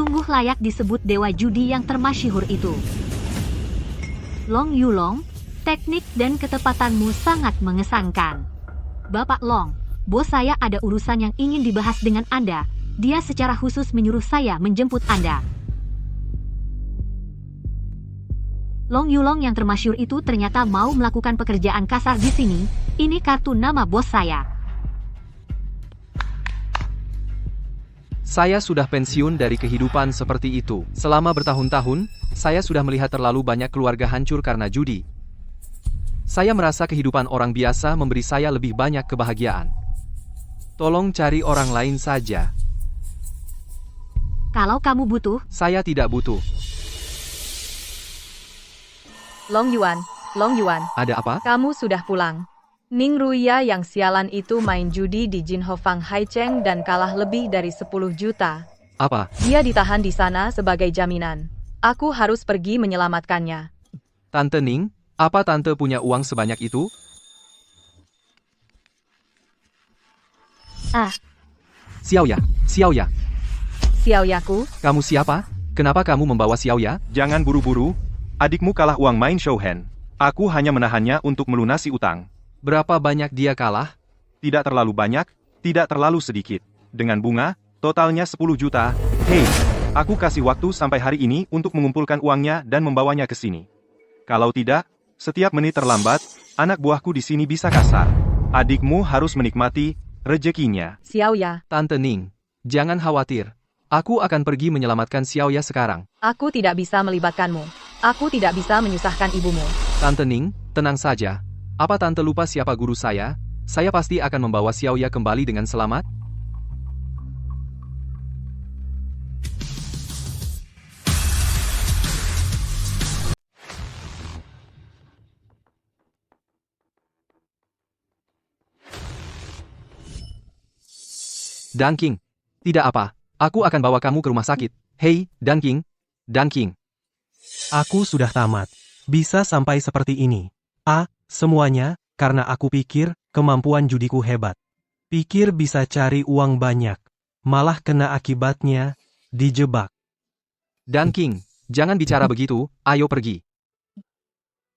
Sungguh layak disebut dewa judi yang termasyhur itu. Long Yulong, teknik dan ketepatanmu sangat mengesankan. Bapak Long, bos saya ada urusan yang ingin dibahas dengan Anda. Dia secara khusus menyuruh saya menjemput Anda. Long Yulong yang termasyhur itu ternyata mau melakukan pekerjaan kasar di sini. Ini kartu nama bos saya. Saya sudah pensiun dari kehidupan seperti itu. Selama bertahun-tahun, saya sudah melihat terlalu banyak keluarga hancur karena judi. Saya merasa kehidupan orang biasa memberi saya lebih banyak kebahagiaan. Tolong cari orang lain saja. Kalau kamu butuh, Saya tidak butuh. Long Yuan, Ada apa? kamu sudah pulang. Ning Ruya yang sialan itu main judi di Jinhofang Haicheng dan kalah lebih dari 10 juta. Apa? Dia ditahan di sana sebagai jaminan. Aku harus pergi menyelamatkannya. Tante Ning, apa Tante punya uang sebanyak itu? Xiaoya, Xiaoyaku, kamu siapa? Kenapa kamu membawa Xiaoya? Jangan buru-buru. Adikmu kalah uang main Shouhen. Aku hanya menahannya untuk melunasi utang. Berapa banyak dia kalah? Tidak terlalu banyak, tidak terlalu sedikit. Dengan bunga, totalnya 10 juta. Hei, aku kasih waktu sampai hari ini untuk mengumpulkan uangnya dan membawanya ke sini. Kalau tidak, setiap menit terlambat, anak buahku di sini bisa kasar. Adikmu harus menikmati rezekinya. Xiaoya, Tante Ning, jangan khawatir. Aku akan pergi menyelamatkan Xiaoya sekarang. aku tidak bisa melibatkanmu. Aku tidak bisa menyusahkan ibumu. Tante Ning, tenang saja. Apa Tante lupa siapa guru saya? Saya pasti akan membawa Xiaoya kembali dengan selamat. Dan King, tidak apa. Aku akan bawa kamu ke rumah sakit. Hei, Dan King. Aku sudah tamat. Bisa sampai seperti ini. Semuanya, karena aku pikir, kemampuan judiku hebat. Pikir bisa cari uang banyak. Malah kena akibatnya, dijebak. Dan King, jangan bicara begitu, ayo pergi.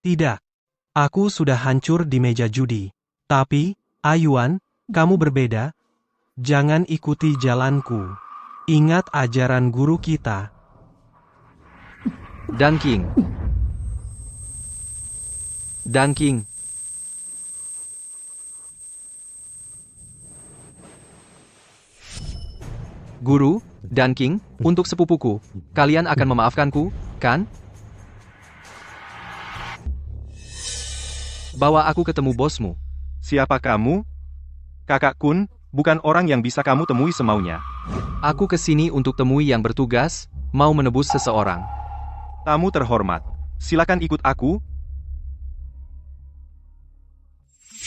Tidak. Aku sudah hancur di meja judi. Tapi, Ayuan, kamu berbeda. Jangan ikuti jalanku. Ingat ajaran guru kita. Dan King. Guru, Dan King, untuk sepupuku, kalian akan memaafkanku, kan? Bawa aku ketemu bosmu. Siapa kamu? Kakak Kun, bukan orang yang bisa kamu temui semaunya. Aku kesini untuk temui yang bertugas, mau menebus seseorang. Tamu terhormat, silakan ikut aku.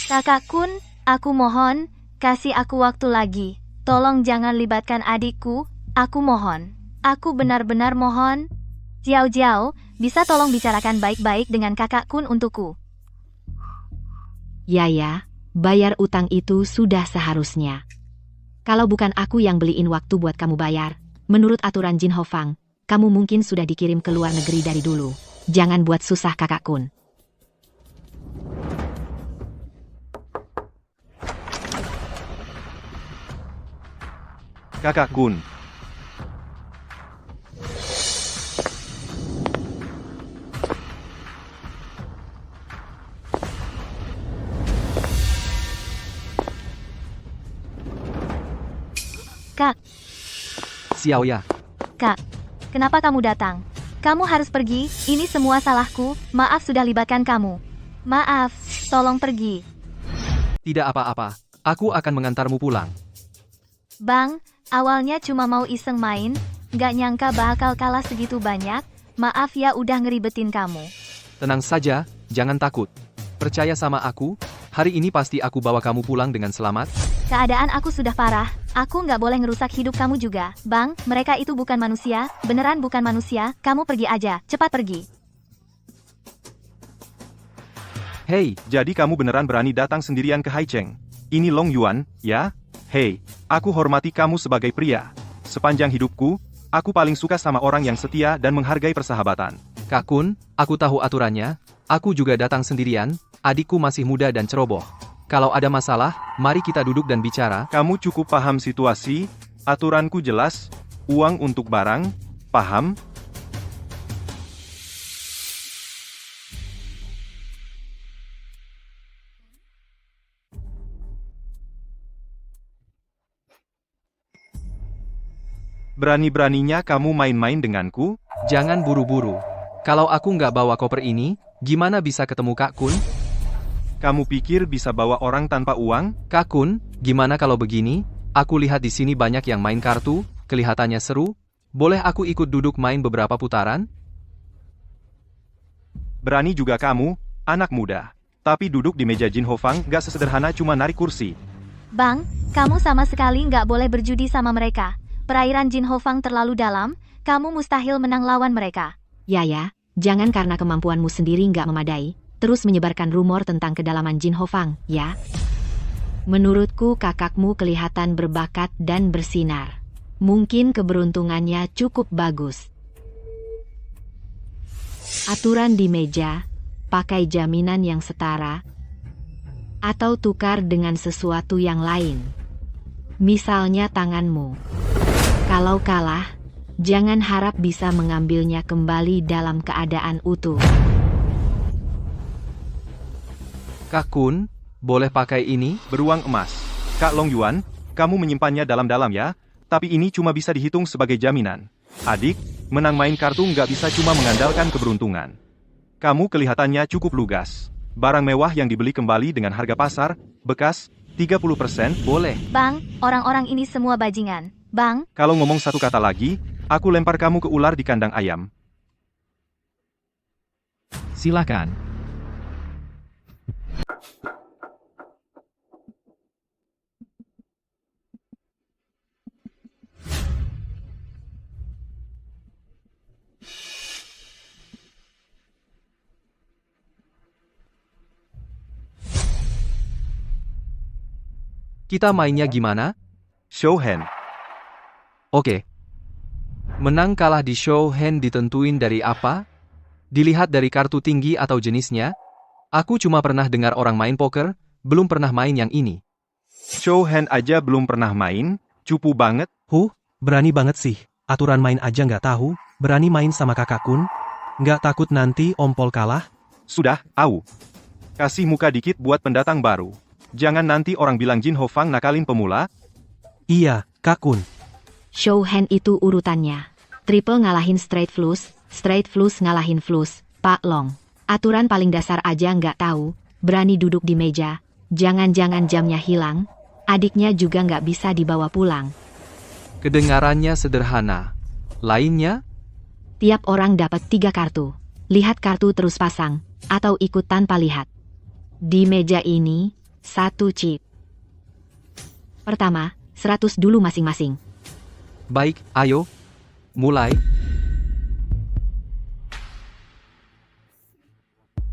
Kakak Kun, aku mohon, kasih aku waktu lagi. Tolong jangan libatkan adikku, aku mohon. Aku benar-benar mohon. Jiao Jiao, bisa tolong bicarakan baik-baik dengan kakak Kun untukku. ya, bayar utang itu sudah seharusnya. Kalau bukan aku yang beliin waktu buat kamu bayar, menurut aturan Jin Hofang, kamu mungkin sudah dikirim ke luar negeri dari dulu. Jangan buat susah kakak Kun. Kakak Kun. Kak, Xiaoya, Kak, kenapa kamu datang? Kamu harus pergi, ini semua salahku, maaf sudah libatkan kamu. Maaf, tolong pergi. tidak apa-apa. Aku akan mengantarmu pulang. Bang, awalnya cuma mau iseng main, gak nyangka bakal kalah segitu banyak. Maaf ya udah ngeribetin kamu. Tenang saja, jangan takut. Percaya sama aku, hari ini pasti aku bawa kamu pulang dengan selamat. Keadaan aku sudah parah, aku nggak boleh ngerusak hidup kamu juga. Bang, mereka itu bukan manusia, beneran bukan manusia, kamu pergi aja, cepat pergi. Hei, Jadi kamu beneran berani datang sendirian ke Haicheng? Ini Long Yuan, ya? Hei, aku hormati kamu sebagai pria. Sepanjang hidupku, Aku paling suka sama orang yang setia dan menghargai persahabatan. Kak Kun, aku tahu aturannya. Aku juga datang sendirian, adikku masih muda dan ceroboh. Kalau ada masalah, mari kita duduk dan bicara. Kamu cukup paham situasi, aturanku jelas, uang untuk barang, paham? Berani-beraninya kamu main-main denganku? Jangan buru-buru. Kalau aku nggak bawa koper ini, gimana bisa ketemu Kak Kun? Kamu pikir bisa bawa orang tanpa uang? Kak Kun, gimana kalau begini? Aku lihat di sini banyak yang main kartu, kelihatannya seru. Boleh aku ikut duduk main beberapa putaran? Berani juga kamu, anak muda. Tapi duduk di meja Jin Ho Fang gak sesederhana cuma narik kursi. Bang, kamu sama sekali nggak boleh berjudi sama mereka. Perairan Jin Ho Fang terlalu dalam, kamu mustahil menang lawan mereka. Ya, jangan karena kemampuanmu sendiri nggak memadai, terus menyebarkan rumor tentang kedalaman Jin Ho Fang, ya. Menurutku kakakmu kelihatan berbakat dan bersinar. Mungkin keberuntungannya cukup bagus. Aturan di meja, pakai jaminan yang setara, atau tukar dengan sesuatu yang lain. Misalnya tanganmu. Kalau kalah, jangan harap bisa mengambilnya kembali dalam keadaan utuh. Kak Kun, boleh pakai ini? Beruang emas. Kak Long Yuan, kamu menyimpannya dalam-dalam ya, tapi ini cuma bisa dihitung sebagai jaminan. Adik, menang main kartu nggak bisa cuma mengandalkan keberuntungan. Kamu kelihatannya cukup lugas. Barang mewah yang dibeli kembali dengan harga pasar, bekas, 30%, Boleh. Bang, orang-orang ini semua bajingan. Bang, kalau ngomong satu kata lagi, aku lempar kamu ke ular di kandang ayam. Silakan. Kita mainnya gimana? Show hand. Oke. Menang kalah di show hand ditentuin dari apa? Dilihat dari kartu tinggi atau jenisnya? Aku cuma pernah dengar orang main poker, belum pernah main yang ini. Show hand aja belum pernah main, cupu banget. Berani banget sih. Aturan main aja nggak tahu, berani main sama kakak Kun? Nggak takut nanti ompol kalah? Sudah, au. Kasih muka dikit buat pendatang baru. Jangan nanti orang bilang Jin Ho Fang nakalin pemula. Iya, Kak Kun. Show hand itu urutannya. Triple ngalahin straight flush ngalahin flush. Pak Long, aturan paling dasar aja nggak tahu, berani duduk di meja, jangan-jangan jamnya hilang, adiknya juga nggak bisa dibawa pulang. Kedengarannya sederhana. Lainnya? Tiap orang dapat 3 kartu. Lihat kartu terus pasang, atau ikut tanpa lihat. Di meja ini, 1 chip. Pertama, 100 dulu masing-masing. Baik, ayo. Mulai.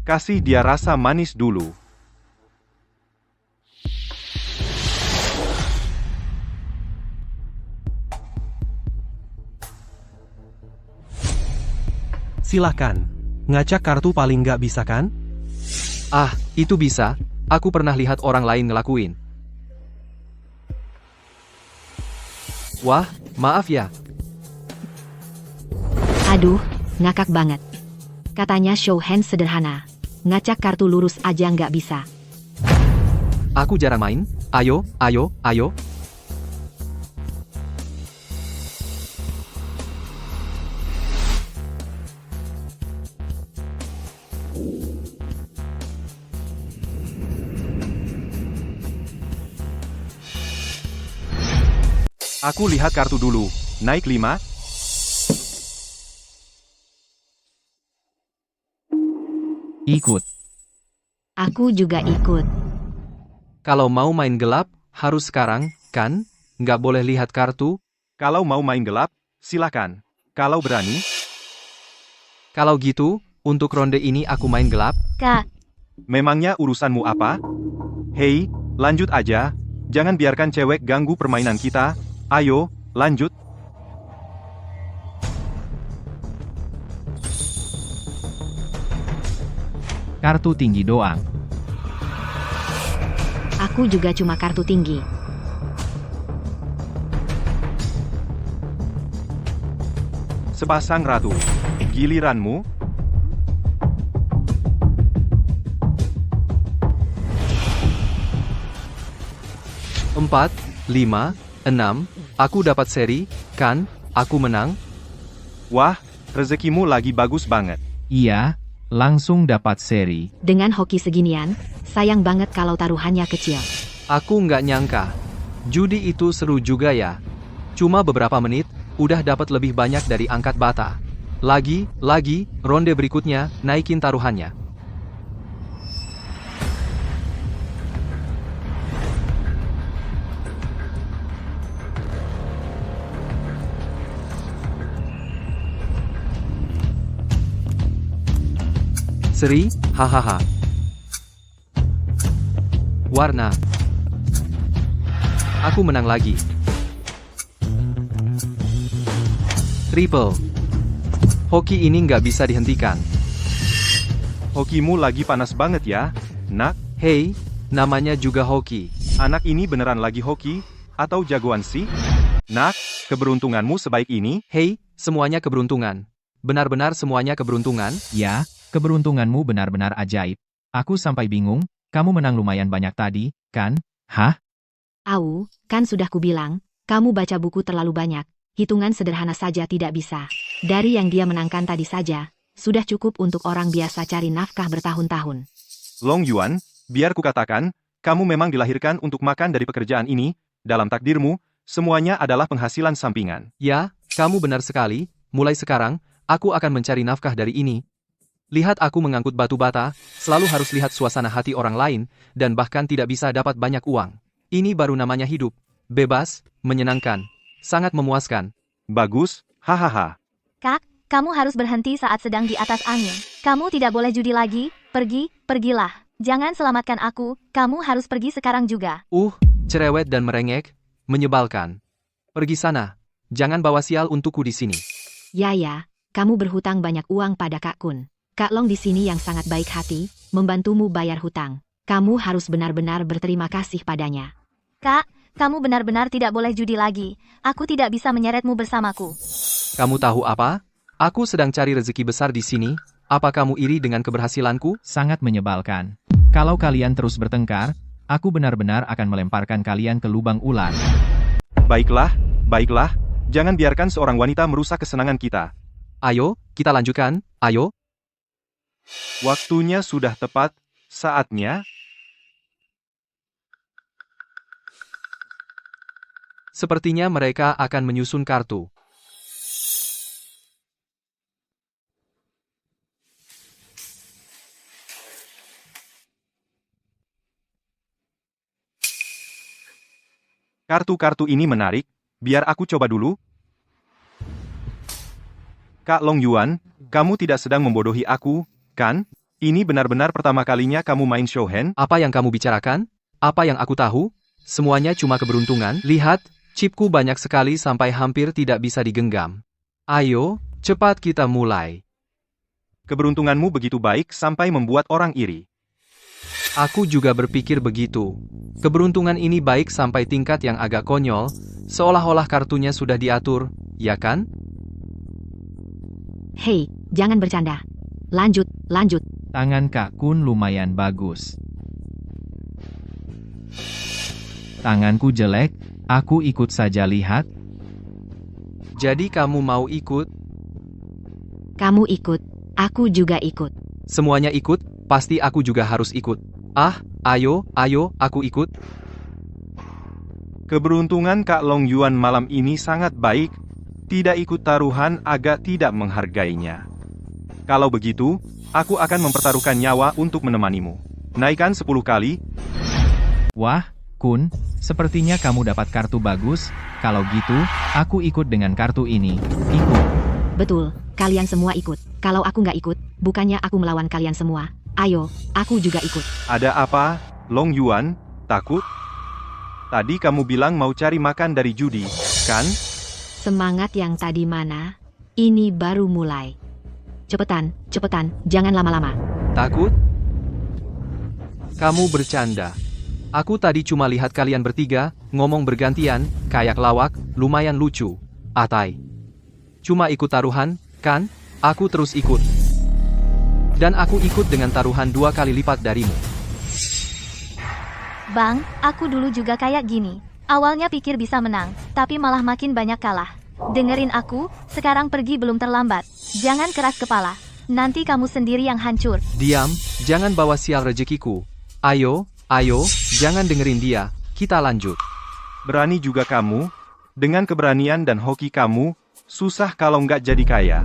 Kasih dia rasa manis dulu. Silahkan. Ngacak kartu paling nggak bisa kan? Ah, itu bisa. Aku pernah lihat orang lain ngelakuin. Wah, maaf ya. Aduh, ngakak banget. Katanya show hand sederhana. Ngacak kartu lurus aja nggak bisa. Aku jarang main. Ayo. Aku lihat kartu dulu. Naik 5. Ikut. Aku juga ikut. Kalau mau main gelap, harus sekarang, kan? Nggak boleh lihat kartu. Kalau mau main gelap, silakan. Kalau berani, Kalau gitu, untuk ronde ini aku main gelap. Kak, memangnya urusanmu apa? Hei, lanjut aja. Jangan biarkan cewek ganggu permainan kita. Ayo, lanjut. Kartu tinggi doang. Aku juga cuma kartu tinggi. Sepasang ratu. Giliranmu. Empat, 5, 6, aku dapat seri, kan? Aku menang? Wah, rezekimu lagi bagus banget. Iya, langsung dapat seri. Dengan hoki seginian, sayang banget kalau taruhannya kecil. Aku nggak nyangka. Judi itu seru juga ya. Cuma beberapa menit, udah dapat lebih banyak dari angkat bata. Lagi, ronde berikutnya, naikin taruhannya. Seri, hahaha. Warna. Aku menang lagi. Triple. Hoki ini nggak bisa dihentikan. Hokimu lagi panas banget ya, nak. Hey, namanya juga hoki. Anak ini beneran lagi hoki? Atau jagoan sih? Nak, keberuntunganmu sebaik ini? Hey, semuanya keberuntungan. Benar-benar semuanya keberuntungan. Ya, keberuntunganmu benar-benar ajaib. Aku sampai bingung, kamu menang lumayan banyak tadi, kan? Hah? Au, kan sudah kubilang, kamu baca buku terlalu banyak. Hitungan sederhana saja tidak bisa. Dari yang dia menangkan tadi saja, sudah cukup untuk orang biasa cari nafkah bertahun-tahun. Long Yuan, biar kukatakan, kamu memang dilahirkan untuk makan dari pekerjaan ini. Dalam takdirmu, semuanya adalah penghasilan sampingan. Ya, kamu benar sekali. Mulai sekarang, aku akan mencari nafkah dari ini. Lihat aku mengangkut batu bata, selalu harus lihat suasana hati orang lain, dan bahkan tidak bisa dapat banyak uang. Ini baru namanya hidup. Bebas, menyenangkan, sangat memuaskan. Bagus, hahaha. Kak, kamu harus berhenti saat sedang di atas angin. Kamu tidak boleh judi lagi, pergilah. Jangan selamatkan aku, kamu harus pergi sekarang juga. Cerewet dan merengek, menyebalkan. Pergi sana, jangan bawa sial untukku di sini. Ya, kamu berhutang banyak uang pada Kak Kun. Kak Long di sini yang sangat baik hati, membantumu bayar hutang. Kamu harus benar-benar berterima kasih padanya. Kak, kamu benar-benar tidak boleh judi lagi. Aku tidak bisa menyeretmu bersamaku. Kamu tahu apa? Aku sedang cari rezeki besar di sini. Apa kamu iri dengan keberhasilanku? Sangat menyebalkan. Kalau kalian terus bertengkar, aku benar-benar akan melemparkan kalian ke lubang ular. Baiklah. Jangan biarkan seorang wanita merusak kesenangan kita. Ayo, kita lanjutkan, ayo. Waktunya sudah tepat, saatnya. Sepertinya mereka akan menyusun kartu. Kartu-kartu ini menarik, biar aku coba dulu. Kak Long Yuan, kamu tidak sedang membodohi aku, kan? Ini benar-benar pertama kalinya kamu main show hand? Apa yang kamu bicarakan? Apa yang aku tahu? Semuanya cuma keberuntungan. Lihat, chipku banyak sekali sampai hampir tidak bisa digenggam. Ayo, cepat kita mulai. Keberuntunganmu begitu baik sampai membuat orang iri. Aku juga berpikir begitu. Keberuntungan ini baik sampai tingkat yang agak konyol, seolah-olah kartunya sudah diatur, ya kan? Hei, jangan bercanda. Lanjut. Tangan Kak Kun lumayan bagus. Tanganku jelek, aku ikut saja lihat. Jadi kamu mau ikut? Kamu ikut, aku juga ikut. Semuanya ikut, pasti aku juga harus ikut. Ayo, aku ikut. Keberuntungan Kak Long Yuan malam ini sangat baik. Tidak ikut taruhan agak tidak menghargainya. Kalau begitu, aku akan mempertaruhkan nyawa untuk menemanimu. Naikkan 10 kali. Wah, Kun, sepertinya kamu dapat kartu bagus. Kalau gitu, aku ikut dengan kartu ini. Ikut. Betul, kalian semua ikut. Kalau aku nggak ikut, bukannya aku melawan kalian semua. Ayo, aku juga ikut. Ada apa, Long Yuan? Takut? Tadi kamu bilang mau cari makan dari judi, kan? Semangat yang tadi mana? Ini baru mulai. Cepetan, jangan lama-lama. Takut? Kamu bercanda. Aku tadi cuma lihat kalian bertiga, ngomong bergantian, kayak lawak, lumayan lucu. Atai. Cuma ikut taruhan, kan? Aku terus ikut. Dan aku ikut dengan taruhan 2 kali lipat darimu. Bang, aku dulu juga kayak gini. Awalnya pikir bisa menang, tapi malah makin banyak kalah. Dengerin aku, sekarang pergi belum terlambat. Jangan keras kepala. Nanti kamu sendiri yang hancur. Diam, jangan bawa sial rezekiku. Ayo, jangan dengerin dia. Kita lanjut. Berani juga kamu? Dengan keberanian dan hoki kamu, susah kalau nggak jadi kaya.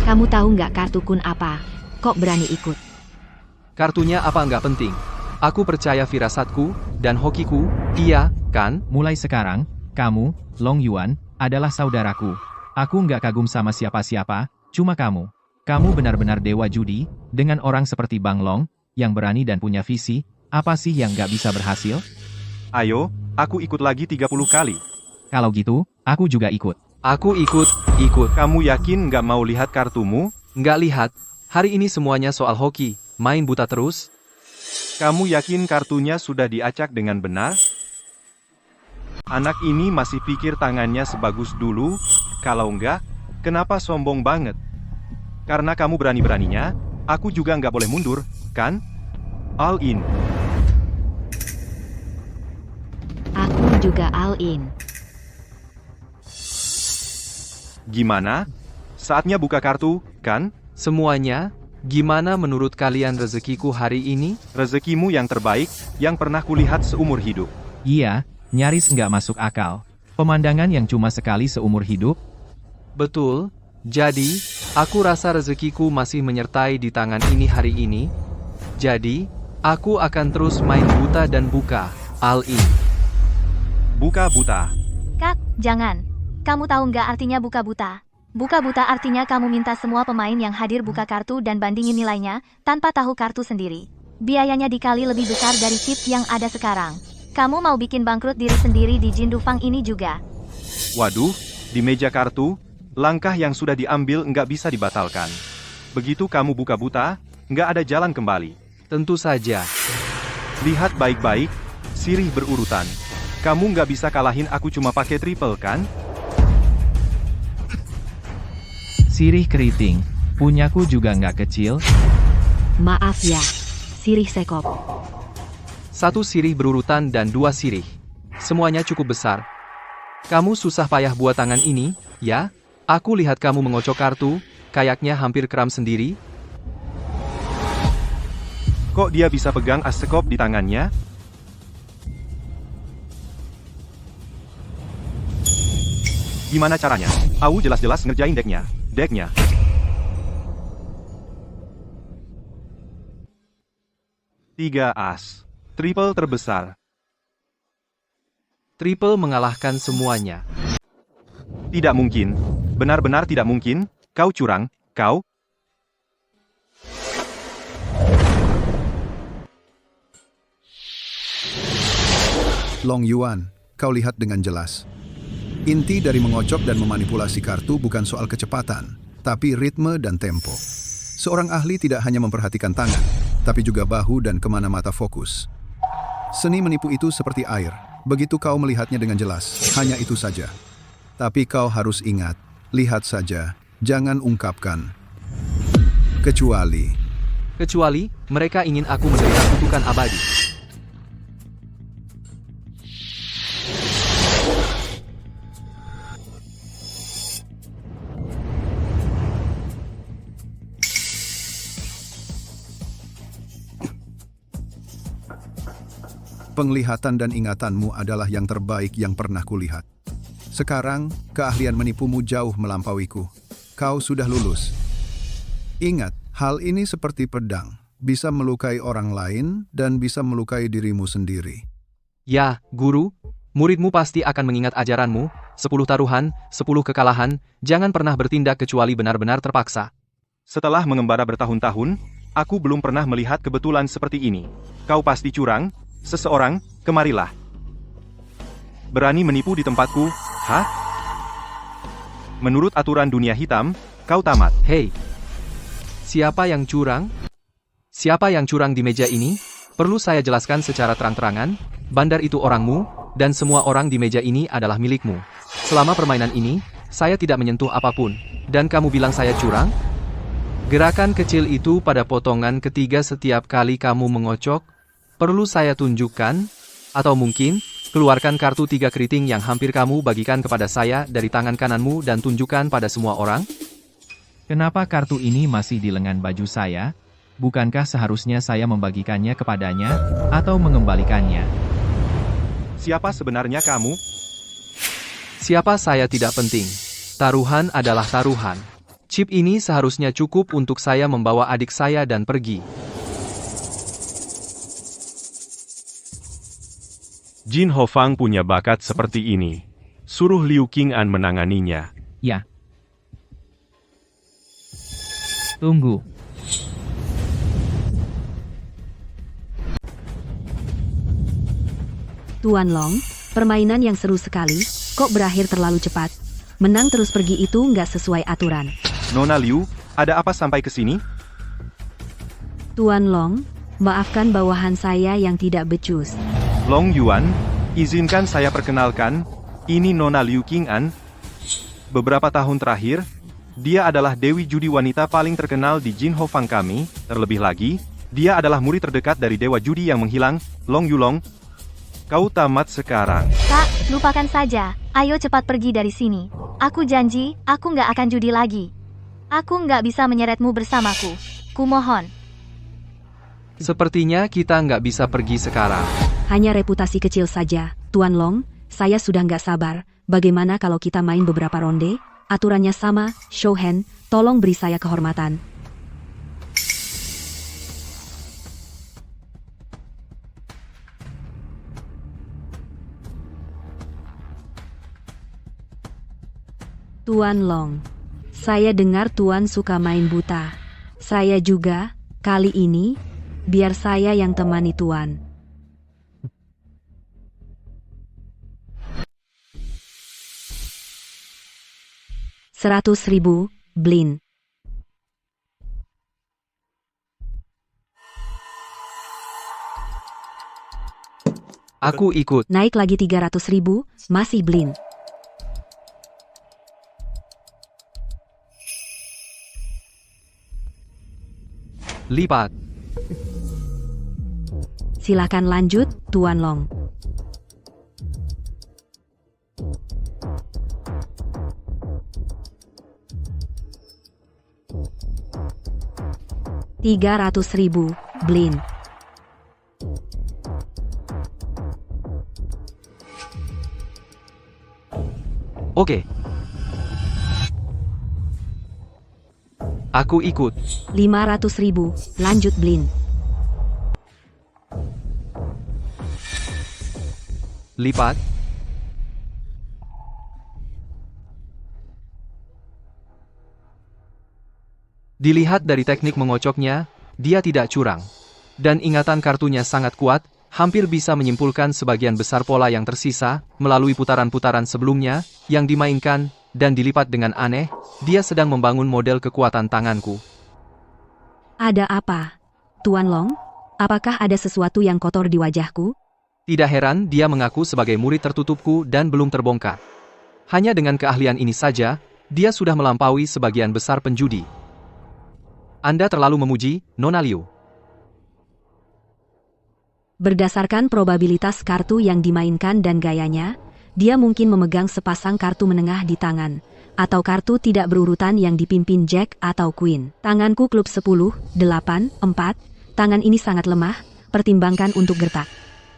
Kamu tahu nggak kartu Kun apa? Kok berani ikut? Kartunya apa nggak penting. Aku percaya firasatku, dan hokiku, iya, kan? Mulai sekarang, kamu, Long Yuan, adalah saudaraku. Aku nggak kagum sama siapa-siapa, cuma kamu. Kamu benar-benar dewa judi, dengan orang seperti Bang Long, yang berani dan punya visi, apa sih yang nggak bisa berhasil? Ayo, aku ikut lagi 30 kali. Kalau gitu, aku juga ikut. Aku ikut. Kamu yakin nggak mau lihat kartumu? Nggak lihat. Hari ini semuanya soal hoki, main buta terus. Kamu yakin kartunya sudah diacak dengan benar? Anak ini masih pikir tangannya sebagus dulu, kalau enggak, kenapa sombong banget? Karena kamu berani-beraninya, aku juga nggak boleh mundur, kan? All in. Aku juga all in. Gimana? Saatnya buka kartu, kan? Semuanya, gimana menurut kalian rezekiku hari ini? Rezekimu yang terbaik, yang pernah kulihat seumur hidup. Iya, nyaris nggak masuk akal. Pemandangan yang cuma sekali seumur hidup. Betul, jadi, aku rasa rezekiku masih menyertai di tangan ini hari ini. Jadi, aku akan terus main buta dan buka, all in. Buka buta. Kak, jangan. Kamu tahu nggak artinya buka buta? Buka buta artinya kamu minta semua pemain yang hadir buka kartu dan bandingin nilainya, tanpa tahu kartu sendiri. Biayanya dikali lebih besar dari chip yang ada sekarang. Kamu mau bikin bangkrut diri sendiri di Jin Dufang ini juga. Waduh, di meja kartu, langkah yang sudah diambil nggak bisa dibatalkan. Begitu kamu buka buta, nggak ada jalan kembali. Tentu saja. Lihat baik-baik, sirih berurutan. Kamu nggak bisa kalahin aku cuma pakai triple kan? Sirih keriting, punyaku juga nggak kecil. Maaf ya, sirih sekop. 1 sirih berurutan dan 2 sirih. Semuanya cukup besar. Kamu susah payah buat tangan ini, ya? Aku lihat kamu mengocok kartu, kayaknya hampir kram sendiri. Kok dia bisa pegang as sekop di tangannya? Gimana caranya? Au jelas-jelas ngerjain decknya. 3 as. Triple terbesar. Triple mengalahkan semuanya. Tidak mungkin. Benar-benar tidak mungkin. Kau curang, kau. Long Yuan, kau lihat dengan jelas. Inti dari mengocok dan memanipulasi kartu bukan soal kecepatan, tapi ritme dan tempo. Seorang ahli tidak hanya memperhatikan tangan, tapi juga bahu dan kemana mata fokus. Seni menipu itu seperti air, begitu kau melihatnya dengan jelas, hanya itu saja. Tapi kau harus ingat, lihat saja, jangan ungkapkan. Kecuali mereka ingin aku menderita kutukan abadi. penglihatan dan ingatanmu adalah yang terbaik yang pernah kulihat. Sekarang, keahlian menipumu jauh melampauiku. Kau sudah lulus. Ingat, hal ini seperti pedang. Bisa melukai orang lain dan bisa melukai dirimu sendiri. Ya, guru, muridmu pasti akan mengingat ajaranmu, 10 taruhan, 10 kekalahan, jangan pernah bertindak kecuali benar-benar terpaksa. Setelah mengembara bertahun-tahun, aku belum pernah melihat kebetulan seperti ini. Kau pasti curang. Seseorang, kemarilah. Berani menipu di tempatku, hah? Menurut aturan dunia hitam, kau tamat. Hei, siapa yang curang? Siapa yang curang di meja ini? Perlu saya jelaskan secara terang-terangan, bandar itu orangmu, dan semua orang di meja ini adalah milikmu. Selama permainan ini, saya tidak menyentuh apapun, dan kamu bilang saya curang? Gerakan kecil itu pada potongan ketiga setiap kali kamu mengocok, perlu saya tunjukkan? Atau mungkin, keluarkan kartu 3 keriting yang hampir kamu bagikan kepada saya dari tangan kananmu dan tunjukkan pada semua orang? Kenapa kartu ini masih di lengan baju saya? Bukankah seharusnya saya membagikannya kepadanya, atau mengembalikannya? Siapa sebenarnya kamu? Siapa saya tidak penting. Taruhan adalah taruhan. Chip ini seharusnya cukup untuk saya membawa adik saya dan pergi. Jin Hofang punya bakat seperti ini. Suruh Liu Qing'an menanganinya. Ya. Tunggu. Tuan Long, permainan yang seru sekali, kok berakhir terlalu cepat. Menang terus pergi itu nggak sesuai aturan. Nona Liu, ada apa sampai ke sini? Tuan Long, maafkan bawahan saya yang tidak becus. Long Yuan, izinkan saya perkenalkan, ini Nona Liu Qing'an. Beberapa tahun terakhir, dia adalah dewi judi wanita paling terkenal di Jin Hofang kami. Terlebih lagi, dia adalah murid terdekat dari dewa judi yang menghilang, Long Yulong. Kau tamat sekarang. Kak, lupakan saja. Ayo cepat pergi dari sini. Aku janji, aku nggak akan judi lagi. Aku nggak bisa menyeretmu bersamaku. Kumohon. Sepertinya kita nggak bisa pergi sekarang. Hanya reputasi kecil saja. Tuan Long, saya sudah nggak sabar. Bagaimana kalau kita main beberapa ronde? Aturannya sama, show hand, tolong beri saya kehormatan. Tuan Long, saya dengar Tuan suka main buta. Saya juga, kali ini, biar saya yang temani Tuan. $100.000, Blin. Aku ikut. Naik lagi 300.000, masih Blin. Lipat. Silakan lanjut, Tuan Long. $300.000, Blin. Oke. Aku ikut. $500.000, lanjut Blin. Lipat. Dilihat dari teknik mengocoknya, dia tidak curang. Dan ingatan kartunya sangat kuat, hampir bisa menyimpulkan sebagian besar pola yang tersisa, melalui putaran-putaran sebelumnya, yang dimainkan, dan dilipat dengan aneh, dia sedang membangun model kekuatan tanganku. Ada apa? Tuan Long, apakah ada sesuatu yang kotor di wajahku? Tidak heran dia mengaku sebagai murid tertutupku dan belum terbongkar. Hanya dengan keahlian ini saja, dia sudah melampaui sebagian besar penjudi. Anda terlalu memuji, Nona Liu. Berdasarkan probabilitas kartu yang dimainkan dan gayanya, dia mungkin memegang sepasang kartu menengah di tangan, atau kartu tidak berurutan yang dipimpin Jack atau Queen. Tanganku klub 10, 8, 4, tangan ini sangat lemah, pertimbangkan untuk gertak.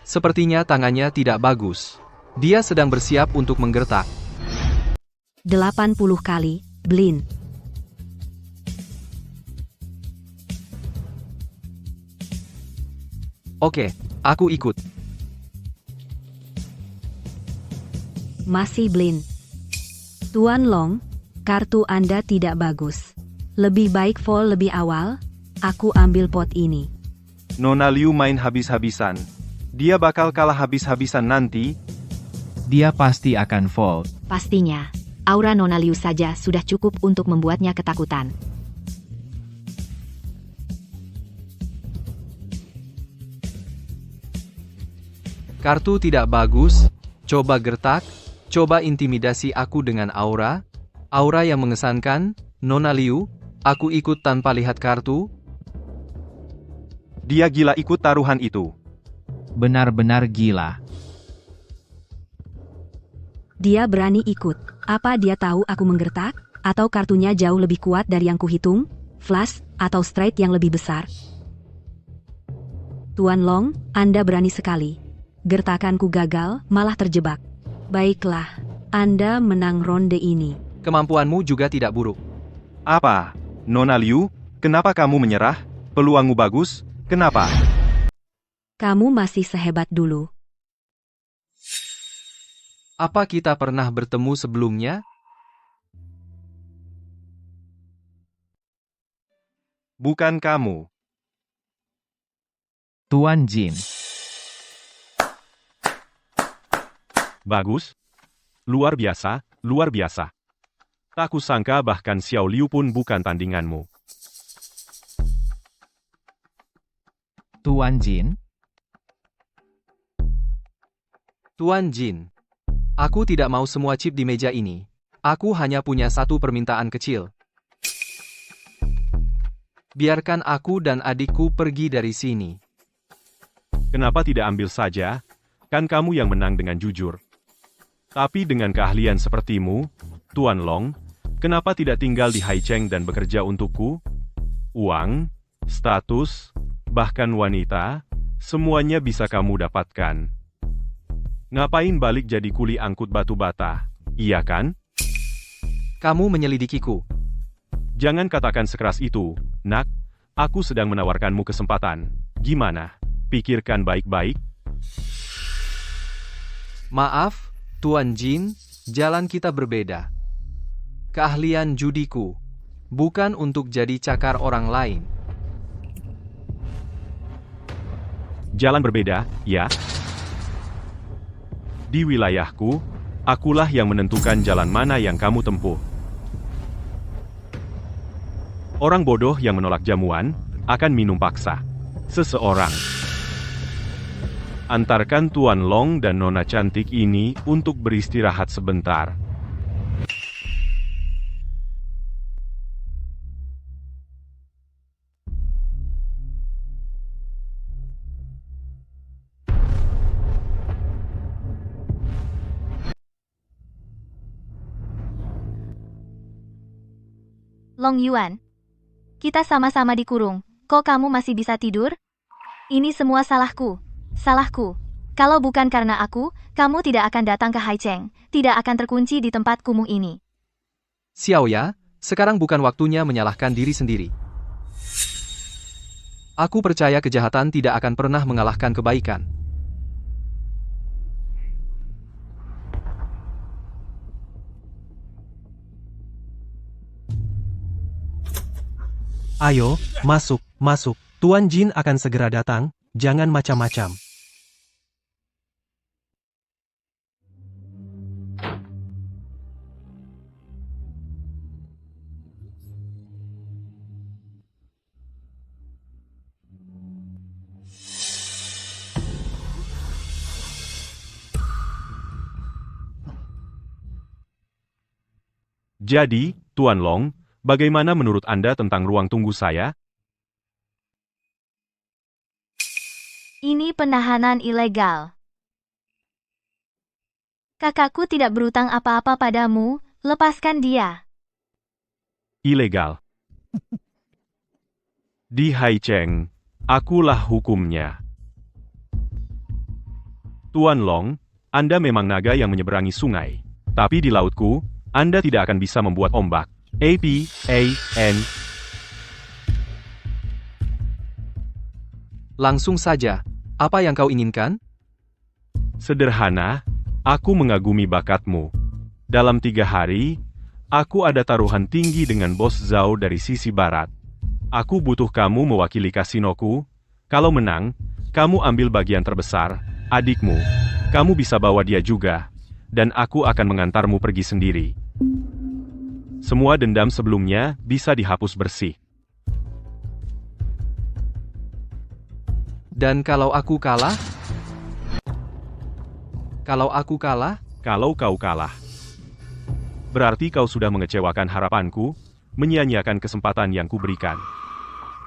Sepertinya tangannya tidak bagus. Dia sedang bersiap untuk menggertak. 80 kali, Blin. Oke, aku ikut. Masih Blin. Tuan Long, kartu Anda tidak bagus. Lebih baik fold lebih awal, aku ambil pot ini. Nona Liu main habis-habisan. Dia bakal kalah habis-habisan nanti. Dia pasti akan fold. Pastinya, aura Nona Liu saja sudah cukup untuk membuatnya ketakutan. Kartu tidak bagus. Coba gertak. Coba intimidasi aku dengan aura. Aura yang mengesankan. Nona Liu, aku ikut tanpa lihat kartu. Dia gila ikut taruhan itu. Benar-benar gila. Dia berani ikut. Apa dia tahu aku menggertak? Atau kartunya jauh lebih kuat dari yang kuhitung? Flush, atau straight yang lebih besar? Tuan Long, Anda berani sekali. Gertakanku gagal, malah terjebak. Baiklah, Anda menang ronde ini. Kemampuanmu juga tidak buruk. Apa? Nona Liu, kenapa kamu menyerah? Peluangmu bagus, kenapa? Kamu masih sehebat dulu. Apa kita pernah bertemu sebelumnya? Bukan kamu. Tuan Jin. Bagus. Luar biasa, luar biasa. Tak kusangka bahkan Xiao Liu pun bukan tandinganmu. Tuan Jin. Tuan Jin. Aku tidak mau semua chip di meja ini. Aku hanya punya satu permintaan kecil. Biarkan aku dan adikku pergi dari sini. Kenapa tidak ambil saja? Kan kamu yang menang dengan jujur. Tapi dengan keahlian sepertimu, Tuan Long, kenapa tidak tinggal di Haicheng dan bekerja untukku? Uang, status, bahkan wanita, semuanya bisa kamu dapatkan. Ngapain balik jadi kuli angkut batu bata, iya kan? Kamu menyelidikiku. Jangan katakan sekeras itu, nak. Aku sedang menawarkanmu kesempatan. Gimana? Pikirkan baik-baik. Maaf, Tuan Jin, jalan kita berbeda. Keahlian judiku bukan untuk jadi cakar orang lain. Jalan berbeda, ya? Di wilayahku, akulah yang menentukan jalan mana yang kamu tempuh. Orang bodoh yang menolak jamuan, akan minum paksa. Seseorang. Antarkan Tuan Long dan Nona cantik ini untuk beristirahat sebentar. Long Yuan. Kita sama-sama dikurung. Kok kamu masih bisa tidur? Ini semua salahku. Salahku. Kalau bukan karena aku, kamu tidak akan datang ke Haicheng. Tidak akan terkunci di tempat kumuh ini. Xiao Ya, sekarang bukan waktunya menyalahkan diri sendiri. Aku percaya kejahatan tidak akan pernah mengalahkan kebaikan. Ayo, masuk, masuk. Tuan Jin akan segera datang, jangan macam-macam. Jadi, Tuan Long, bagaimana menurut Anda tentang ruang tunggu saya? Ini penahanan ilegal. Kakakku tidak berutang apa-apa padamu, lepaskan dia. Ilegal. Di Haicheng, akulah hukumnya. Tuan Long, Anda memang naga yang menyeberangi sungai. Tapi di lautku, Anda tidak akan bisa membuat ombak. APAN. Langsung saja, apa yang kau inginkan? Sederhana, aku mengagumi bakatmu. Dalam 3 hari, aku ada taruhan tinggi dengan Bos Zhao dari sisi barat. Aku butuh kamu mewakili kasinoku. Kalau menang, kamu ambil bagian terbesar, adikmu. Kamu bisa bawa dia juga. Dan aku akan mengantarmu pergi sendiri. Semua dendam sebelumnya bisa dihapus bersih. Dan kalau aku kalah? Kalau aku kalah, Kalau kau kalah, berarti kau sudah mengecewakan harapanku, menyia-nyiakan kesempatan yang kuberikan.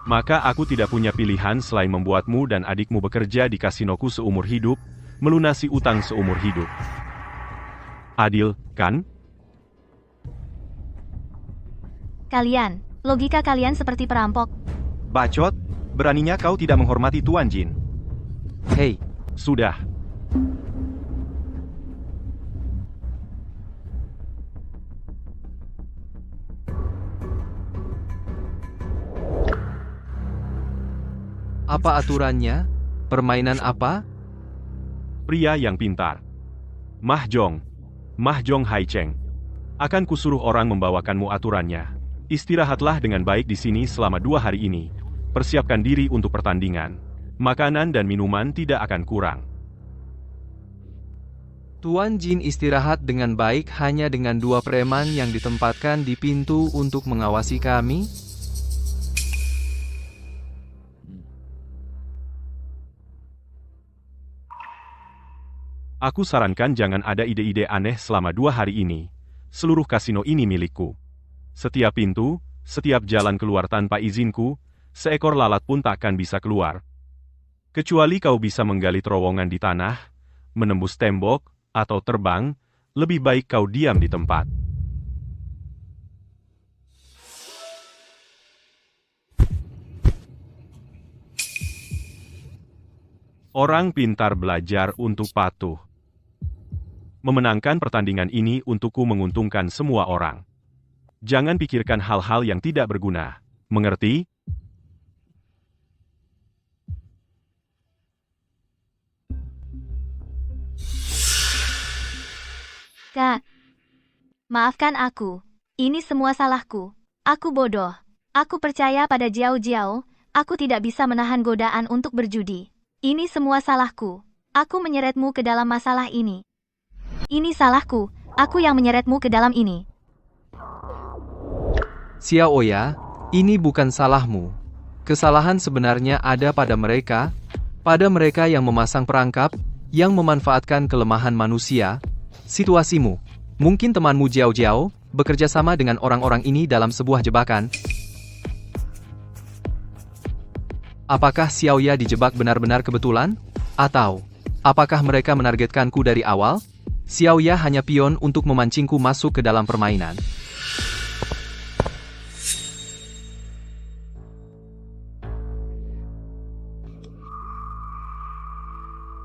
Maka aku tidak punya pilihan selain membuatmu dan adikmu bekerja di kasinoku seumur hidup, melunasi utang seumur hidup. Adil, kan? Kalian, logika kalian seperti perampok. Bacot, beraninya kau tidak menghormati Tuan Jin. hei, Sudah. apa aturannya? Permainan apa? Pria yang pintar. Mahjong Haicheng. Akan kusuruh orang membawakanmu aturannya. Istirahatlah dengan baik di sini selama 2 hari ini. Persiapkan diri untuk pertandingan. Makanan dan minuman tidak akan kurang. Tuan Jin istirahat dengan baik hanya dengan 2 preman yang ditempatkan di pintu untuk mengawasi kami? Aku sarankan jangan ada ide-ide aneh selama 2 hari ini. Seluruh kasino ini milikku. Setiap pintu, setiap jalan keluar tanpa izinku, seekor lalat pun takkan bisa keluar. Kecuali kau bisa menggali terowongan di tanah, menembus tembok, atau terbang, lebih baik kau diam di tempat. Orang pintar belajar untuk patuh. Memenangkan pertandingan ini untukku menguntungkan semua orang. Jangan pikirkan hal-hal yang tidak berguna. Mengerti? Kak, maafkan aku. Ini semua salahku. Aku bodoh. Aku percaya pada Jiao Jiao. Aku tidak bisa menahan godaan untuk berjudi. Ini semua salahku. Aku menyeretmu ke dalam masalah ini. Ini salahku. Aku yang menyeretmu ke dalam ini. Xiao Oya, ini bukan salahmu. Kesalahan sebenarnya ada pada mereka yang memasang perangkap, yang memanfaatkan kelemahan manusia. Situasimu, mungkin temanmu Jiao Jiao, bekerja sama dengan orang-orang ini dalam sebuah jebakan. Apakah Xiao Ya dijebak benar-benar kebetulan? Atau, apakah mereka menargetkanku dari awal? Xiao Ya hanya pion untuk memancingku masuk ke dalam permainan.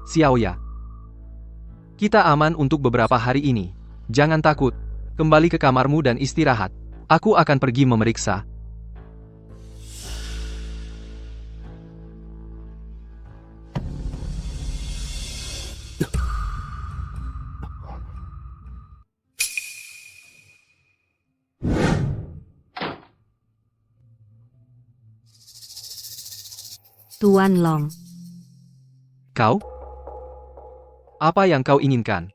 Xiao Ya, kita aman untuk beberapa hari ini. Jangan takut. Kembali ke kamarmu dan istirahat. Aku akan pergi memeriksa. Tuan Long. Kau? Apa yang kau inginkan?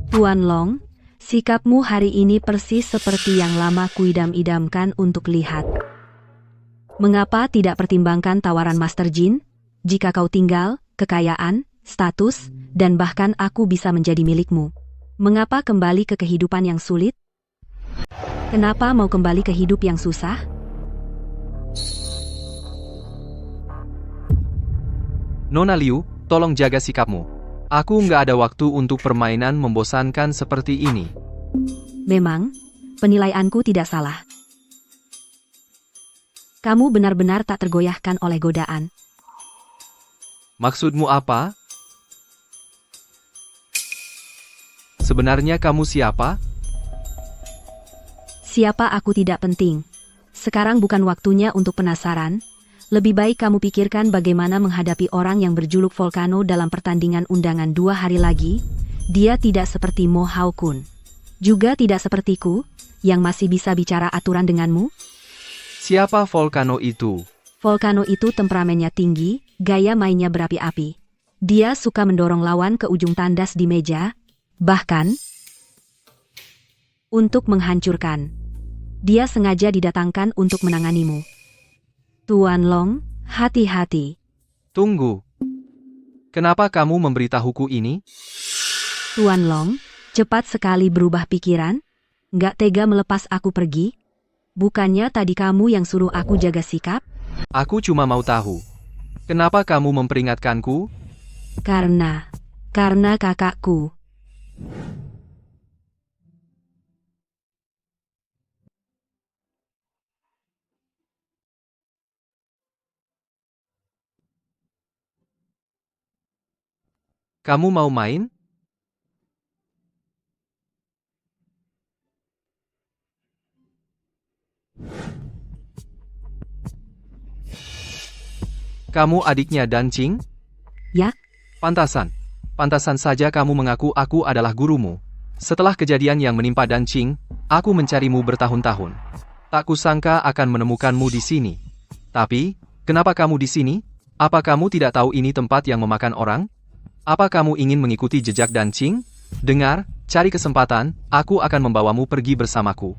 Tuan Long, sikapmu hari ini persis seperti yang lama kuidam-idamkan untuk lihat. Mengapa tidak pertimbangkan tawaran Master Jin? Jika kau tinggal, kekayaan, status, dan bahkan aku bisa menjadi milikmu. Mengapa kembali ke kehidupan yang sulit? Kenapa mau kembali ke hidup yang susah? Nona Liu, tolong jaga sikapmu. Aku nggak ada waktu untuk permainan membosankan seperti ini. Memang, penilaianku tidak salah. Kamu benar-benar tak tergoyahkan oleh godaan. Maksudmu apa? Sebenarnya kamu siapa? Siapa aku tidak penting. Sekarang bukan waktunya untuk penasaran. Lebih baik kamu pikirkan bagaimana menghadapi orang yang berjuluk Volcano dalam pertandingan undangan 2 hari lagi. Dia tidak seperti Mo Hao Kun. Juga tidak sepertiku, yang masih bisa bicara aturan denganmu. Siapa Volcano itu? Volcano itu temperamennya tinggi, gaya mainnya berapi-api. Dia suka mendorong lawan ke ujung tandas di meja, bahkan untuk menghancurkan. Dia sengaja didatangkan untuk menanganimu. Tuan Long, hati-hati. Tunggu. Kenapa kamu memberitahuku ini? Tuan Long, cepat sekali berubah pikiran? Nggak tega melepas aku pergi? Bukannya tadi kamu yang suruh aku jaga sikap? Aku cuma mau tahu. Kenapa kamu memperingatkanku? Karena kakakku. Kamu mau main? Kamu adiknya Dan Qing? Ya? Pantasan saja kamu mengaku aku adalah gurumu. Setelah kejadian yang menimpa Dan Qing, aku mencarimu bertahun-tahun. Tak kusangka akan menemukanmu di sini. Tapi, kenapa kamu di sini? Apa kamu tidak tahu ini tempat yang memakan orang? Apa kamu ingin mengikuti jejak Dan Qing? Dengar, cari kesempatan, aku akan membawamu pergi bersamaku.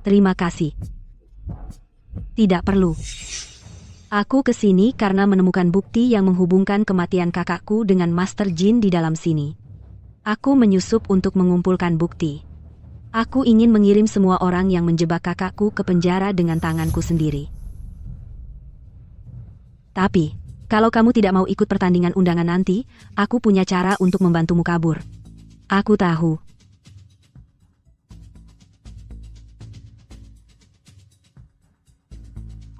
Terima kasih. Tidak perlu. Aku ke sini karena menemukan bukti yang menghubungkan kematian kakakku dengan Master Jin di dalam sini. Aku menyusup untuk mengumpulkan bukti. Aku ingin mengirim semua orang yang menjebak kakakku ke penjara dengan tanganku sendiri. Tapi, kalau kamu tidak mau ikut pertandingan undangan nanti, aku punya cara untuk membantumu kabur. Aku tahu.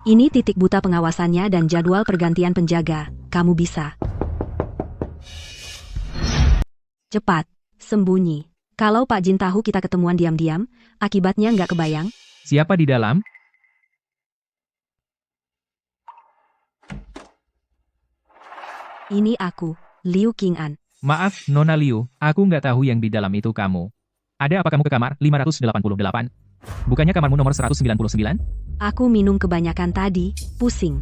Ini titik buta pengawasannya dan jadwal pergantian penjaga. Kamu bisa. Cepat, sembunyi. Kalau Pak Jin tahu kita ketemuan diam-diam, akibatnya nggak kebayang. Siapa di dalam? Ini aku, Liu Qing'an. Maaf, Nona Liu, aku nggak tahu yang di dalam itu kamu. Ada apa kamu ke kamar 588? Bukannya kamarmu nomor 199? Aku minum kebanyakan tadi, pusing.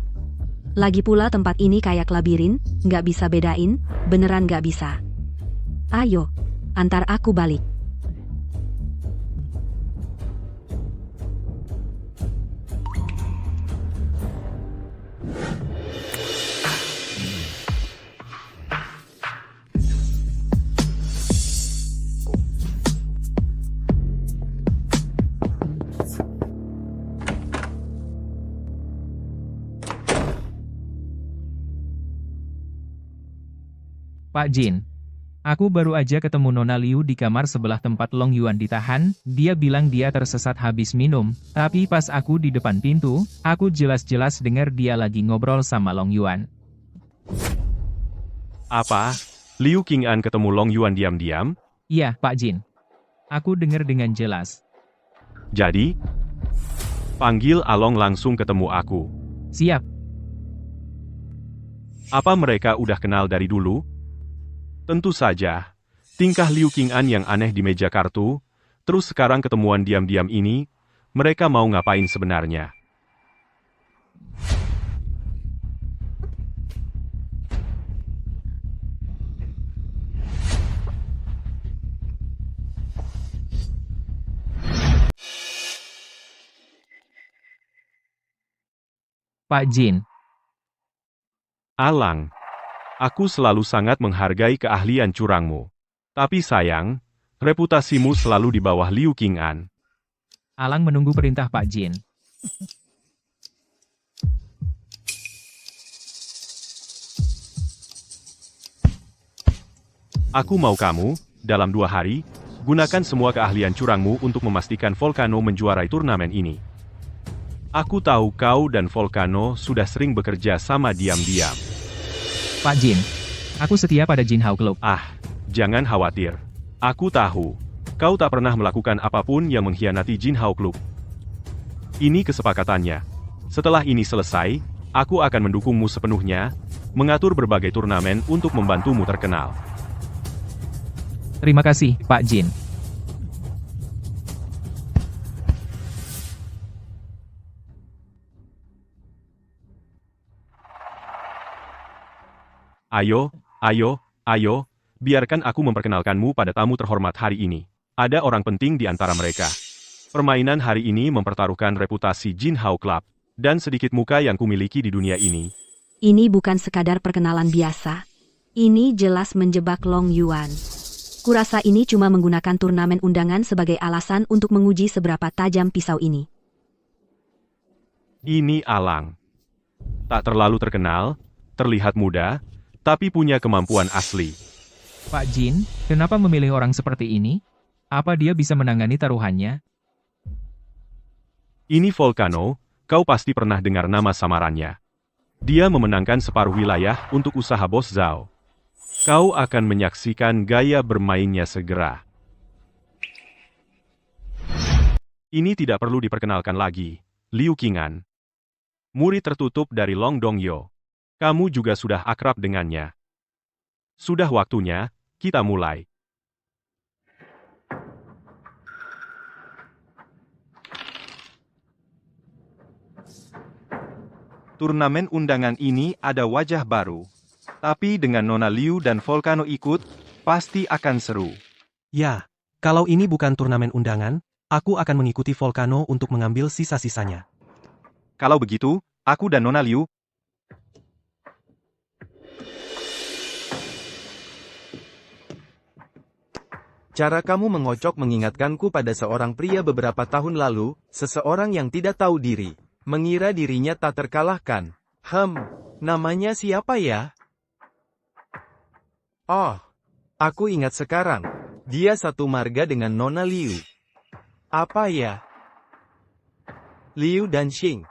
Lagi pula tempat ini kayak labirin, nggak bisa bedain, beneran nggak bisa. Ayo, antar aku balik. Pak Jin. Aku baru aja ketemu Nona Liu di kamar sebelah tempat Long Yuan ditahan, dia bilang dia tersesat habis minum, tapi pas aku di depan pintu, aku jelas-jelas dengar dia lagi ngobrol sama Long Yuan. Apa? Liu Qing'an ketemu Long Yuan diam-diam? Iya, Pak Jin. Aku dengar dengan jelas. Jadi, panggil Along langsung ketemu aku. Siap. Apa mereka udah kenal dari dulu? Tentu saja. Tingkah Liu Qing'an yang aneh di meja kartu, terus sekarang ketemuan diam-diam ini, mereka mau ngapain sebenarnya? Pak Jin. Alang, aku selalu sangat menghargai keahlian curangmu. Tapi sayang, reputasimu selalu di bawah Liu Qing'an. Alang menunggu perintah Pak Jin. Aku mau kamu, dalam 2 hari, gunakan semua keahlian curangmu untuk memastikan Volcano menjuarai turnamen ini. Aku tahu kau dan Volcano sudah sering bekerja sama diam-diam. Pak Jin, aku setia pada Jin Hao Club. Jangan khawatir. Aku tahu, kau tak pernah melakukan apapun yang mengkhianati Jin Hao Club. Ini kesepakatannya. Setelah ini selesai, aku akan mendukungmu sepenuhnya, mengatur berbagai turnamen untuk membantumu terkenal. Terima kasih, Pak Jin. Ayo, biarkan aku memperkenalkanmu pada tamu terhormat hari ini. Ada orang penting di antara mereka. Permainan hari ini mempertaruhkan reputasi Jin Hao Club, dan sedikit muka yang kumiliki di dunia ini. Ini bukan sekadar perkenalan biasa. Ini jelas menjebak Long Yuan. Kurasa ini cuma menggunakan turnamen undangan sebagai alasan untuk menguji seberapa tajam pisau ini. Ini Alang. Tak terlalu terkenal, terlihat muda, tapi punya kemampuan asli. Pak Jin, kenapa memilih orang seperti ini? Apa dia bisa menangani taruhannya? Ini Volcano, kau pasti pernah dengar nama samarannya. Dia memenangkan separuh wilayah untuk usaha Bos Zhao. Kau akan menyaksikan gaya bermainnya segera. Ini tidak perlu diperkenalkan lagi, Liu Qing'an. Murid tertutup dari Long Dongyo. Kamu juga sudah akrab dengannya. Sudah waktunya, kita mulai. Turnamen undangan ini ada wajah baru. Tapi dengan Nona Liu dan Volcano ikut, pasti akan seru. Ya, kalau ini bukan turnamen undangan, aku akan mengikuti Volcano untuk mengambil sisa-sisanya. Kalau begitu, aku dan Nona Liu. Cara kamu mengocok mengingatkanku pada seorang pria beberapa tahun lalu, seseorang yang tidak tahu diri, mengira dirinya tak terkalahkan. Namanya siapa ya? Oh, aku ingat sekarang. Dia satu marga dengan Nona Liu. Apa ya? Liu dan Xing.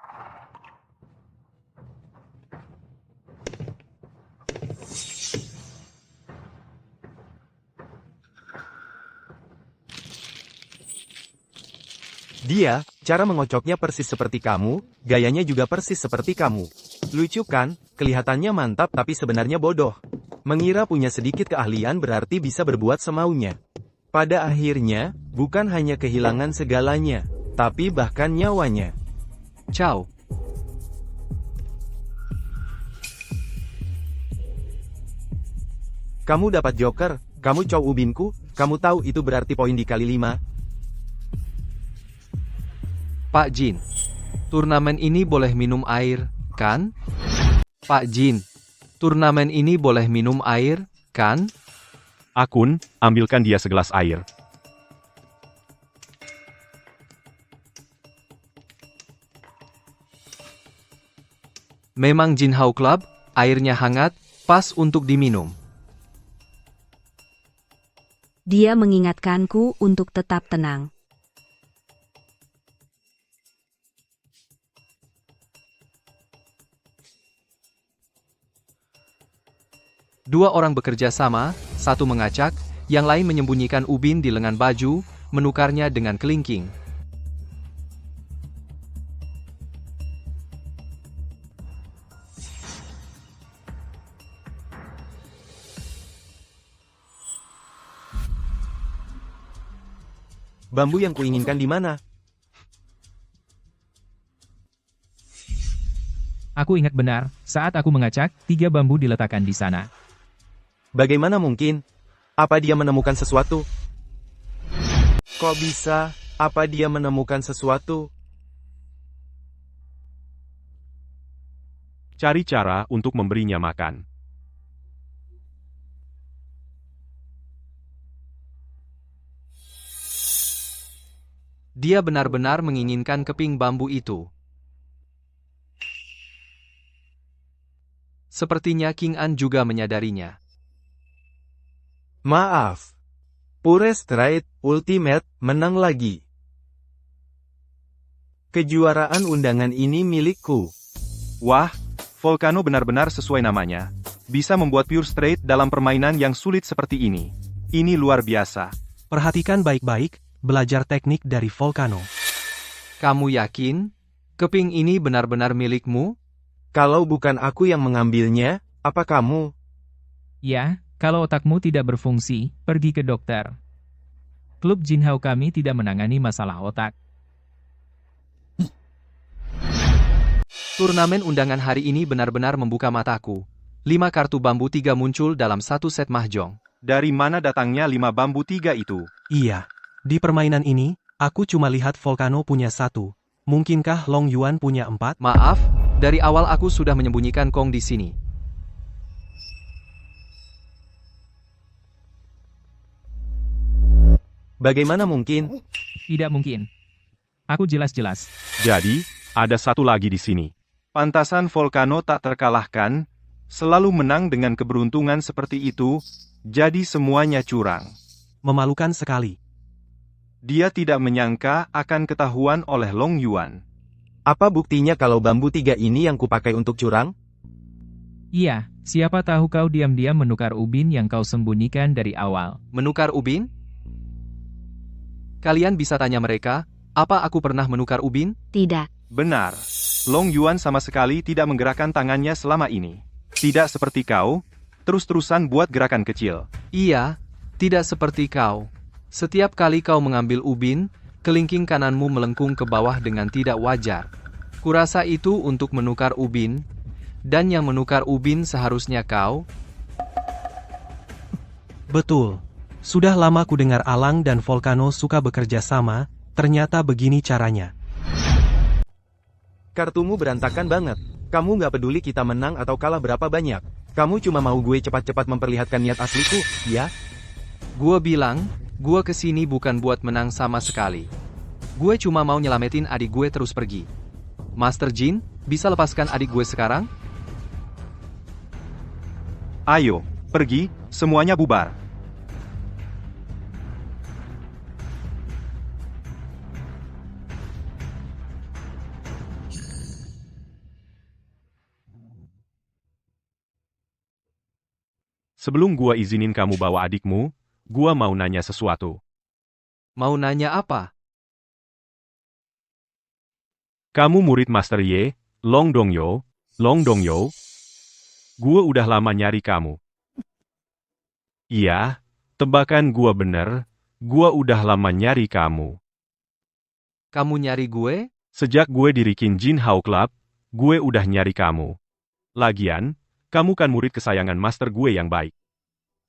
Dia, cara mengocoknya persis seperti kamu, gayanya juga persis seperti kamu. Lucu kan? Kelihatannya mantap tapi sebenarnya bodoh. Mengira punya sedikit keahlian berarti bisa berbuat semaunya. Pada akhirnya, bukan hanya kehilangan segalanya, tapi bahkan nyawanya. Ciao. Kamu dapat joker, kamu cow ubinku, kamu tahu itu berarti poin dikali 5. Pak Jin, turnamen ini boleh minum air, kan? Pak Jin, turnamen ini boleh minum air, kan? Akun, ambilkan dia segelas air. Memang Jinhao Club, airnya hangat, pas untuk diminum. Dia mengingatkanku untuk tetap tenang. Dua orang bekerja sama, satu mengacak, yang lain menyembunyikan ubin di lengan baju, menukarnya dengan kelingking. Bambu yang kuinginkan di mana? Aku ingat benar, saat aku mengacak, 3 bambu diletakkan di sana. Bagaimana mungkin? Apa dia menemukan sesuatu? Kok bisa? Apa dia menemukan sesuatu? Cari cara untuk memberinya makan. Dia benar-benar menginginkan keping bambu itu. Sepertinya King An juga menyadarinya. Maaf. Pure Straight Ultimate menang lagi. Kejuaraan undangan ini milikku. Wah, Volcano benar-benar sesuai namanya. Bisa membuat Pure Straight dalam permainan yang sulit seperti ini. Ini luar biasa. Perhatikan baik-baik, belajar teknik dari Volcano. Kamu yakin? Keping ini benar-benar milikmu? Kalau bukan aku yang mengambilnya, apa kamu? Ya, kalau otakmu tidak berfungsi, pergi ke dokter. Klub Jinhao kami tidak menangani masalah otak. Turnamen undangan hari ini benar-benar membuka mataku. 5 kartu bambu 3 muncul dalam satu set mahjong. Dari mana datangnya 5 bambu 3 itu? Iya, di permainan ini, aku cuma lihat Volcano punya 1. Mungkinkah Long Yuan punya 4? Maaf, Dari awal aku sudah menyembunyikan Kong di sini. Bagaimana mungkin? Tidak mungkin. Aku jelas-jelas. Jadi, ada satu lagi di sini. Pantasan Volcano tak terkalahkan, selalu menang dengan keberuntungan seperti itu, jadi semuanya curang. Memalukan sekali. Dia tidak menyangka akan ketahuan oleh Long Yuan. Apa buktinya kalau bambu 3 ini yang kupakai untuk curang? Iya, siapa tahu kau diam-diam menukar ubin yang kau sembunyikan dari awal. Menukar ubin? Kalian bisa tanya mereka, apa aku pernah menukar ubin? Tidak. Benar. Long Yuan sama sekali tidak menggerakkan tangannya selama ini. Tidak seperti kau, terus-terusan buat gerakan kecil. Iya, tidak seperti kau. Setiap kali kau mengambil ubin, kelingking kananmu melengkung ke bawah dengan tidak wajar. Kurasa itu untuk menukar ubin, dan yang menukar ubin seharusnya kau. Betul. Sudah lama ku dengar Alang dan Volcano suka bekerja sama, ternyata begini caranya. Kartumu berantakan banget. Kamu nggak peduli kita menang atau kalah berapa banyak. Kamu cuma mau gue cepat-cepat memperlihatkan niat asliku, ya? Gua bilang, gua kesini bukan buat menang sama sekali. Gue cuma mau nyelamatin adik gue terus pergi. Master Jin, bisa lepaskan adik gue sekarang? Ayo, pergi, semuanya bubar. Sebelum gua izinin kamu bawa adikmu, gua mau nanya sesuatu. Mau nanya apa? Kamu murid Master Ye, Long Dongyo, Long Dongyo? Gua udah lama nyari kamu. Iya, tebakan gua bener, gua udah lama nyari kamu. Kamu nyari gue? Sejak gue dirikin Jin Hao Club, gue udah nyari kamu. Lagian, kamu kan murid kesayangan master gue yang baik.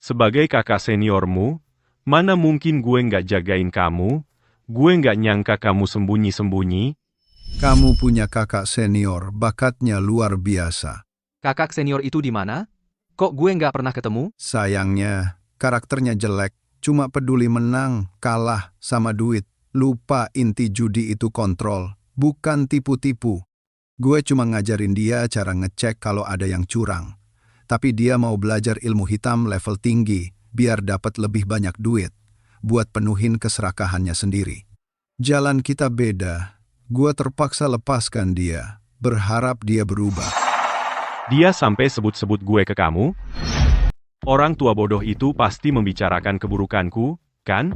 Sebagai kakak seniormu, mana mungkin gue nggak jagain kamu, gue nggak nyangka kamu sembunyi-sembunyi. Kamu punya kakak senior, bakatnya luar biasa. Kakak senior itu di mana? Kok gue nggak pernah ketemu? Sayangnya, karakternya jelek, cuma peduli menang, kalah, sama duit. Lupa inti judi itu kontrol, bukan tipu-tipu. Gue cuma ngajarin dia cara ngecek kalau ada yang curang. Tapi dia mau belajar ilmu hitam level tinggi, biar dapat lebih banyak duit, buat penuhin keserakahannya sendiri. Jalan kita beda, gue terpaksa lepaskan dia, berharap dia berubah. Dia sampai sebut-sebut gue ke kamu? Orang tua bodoh itu pasti membicarakan keburukanku, kan?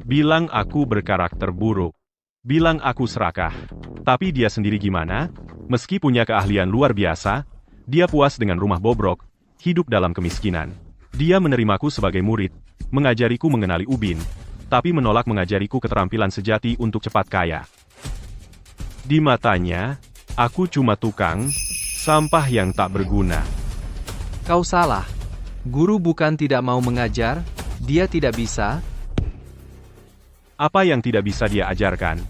Bilang aku berkarakter buruk. Bilang aku serakah. Tapi dia sendiri gimana? Meski punya keahlian luar biasa, dia puas dengan rumah bobrok, hidup dalam kemiskinan. Dia menerimaku sebagai murid, mengajariku mengenali ubin, tapi menolak mengajariku keterampilan sejati untuk cepat kaya. Di matanya, aku cuma tukang, sampah yang tak berguna. Kau salah. Guru bukan tidak mau mengajar, dia tidak bisa. Apa yang tidak bisa dia ajarkan?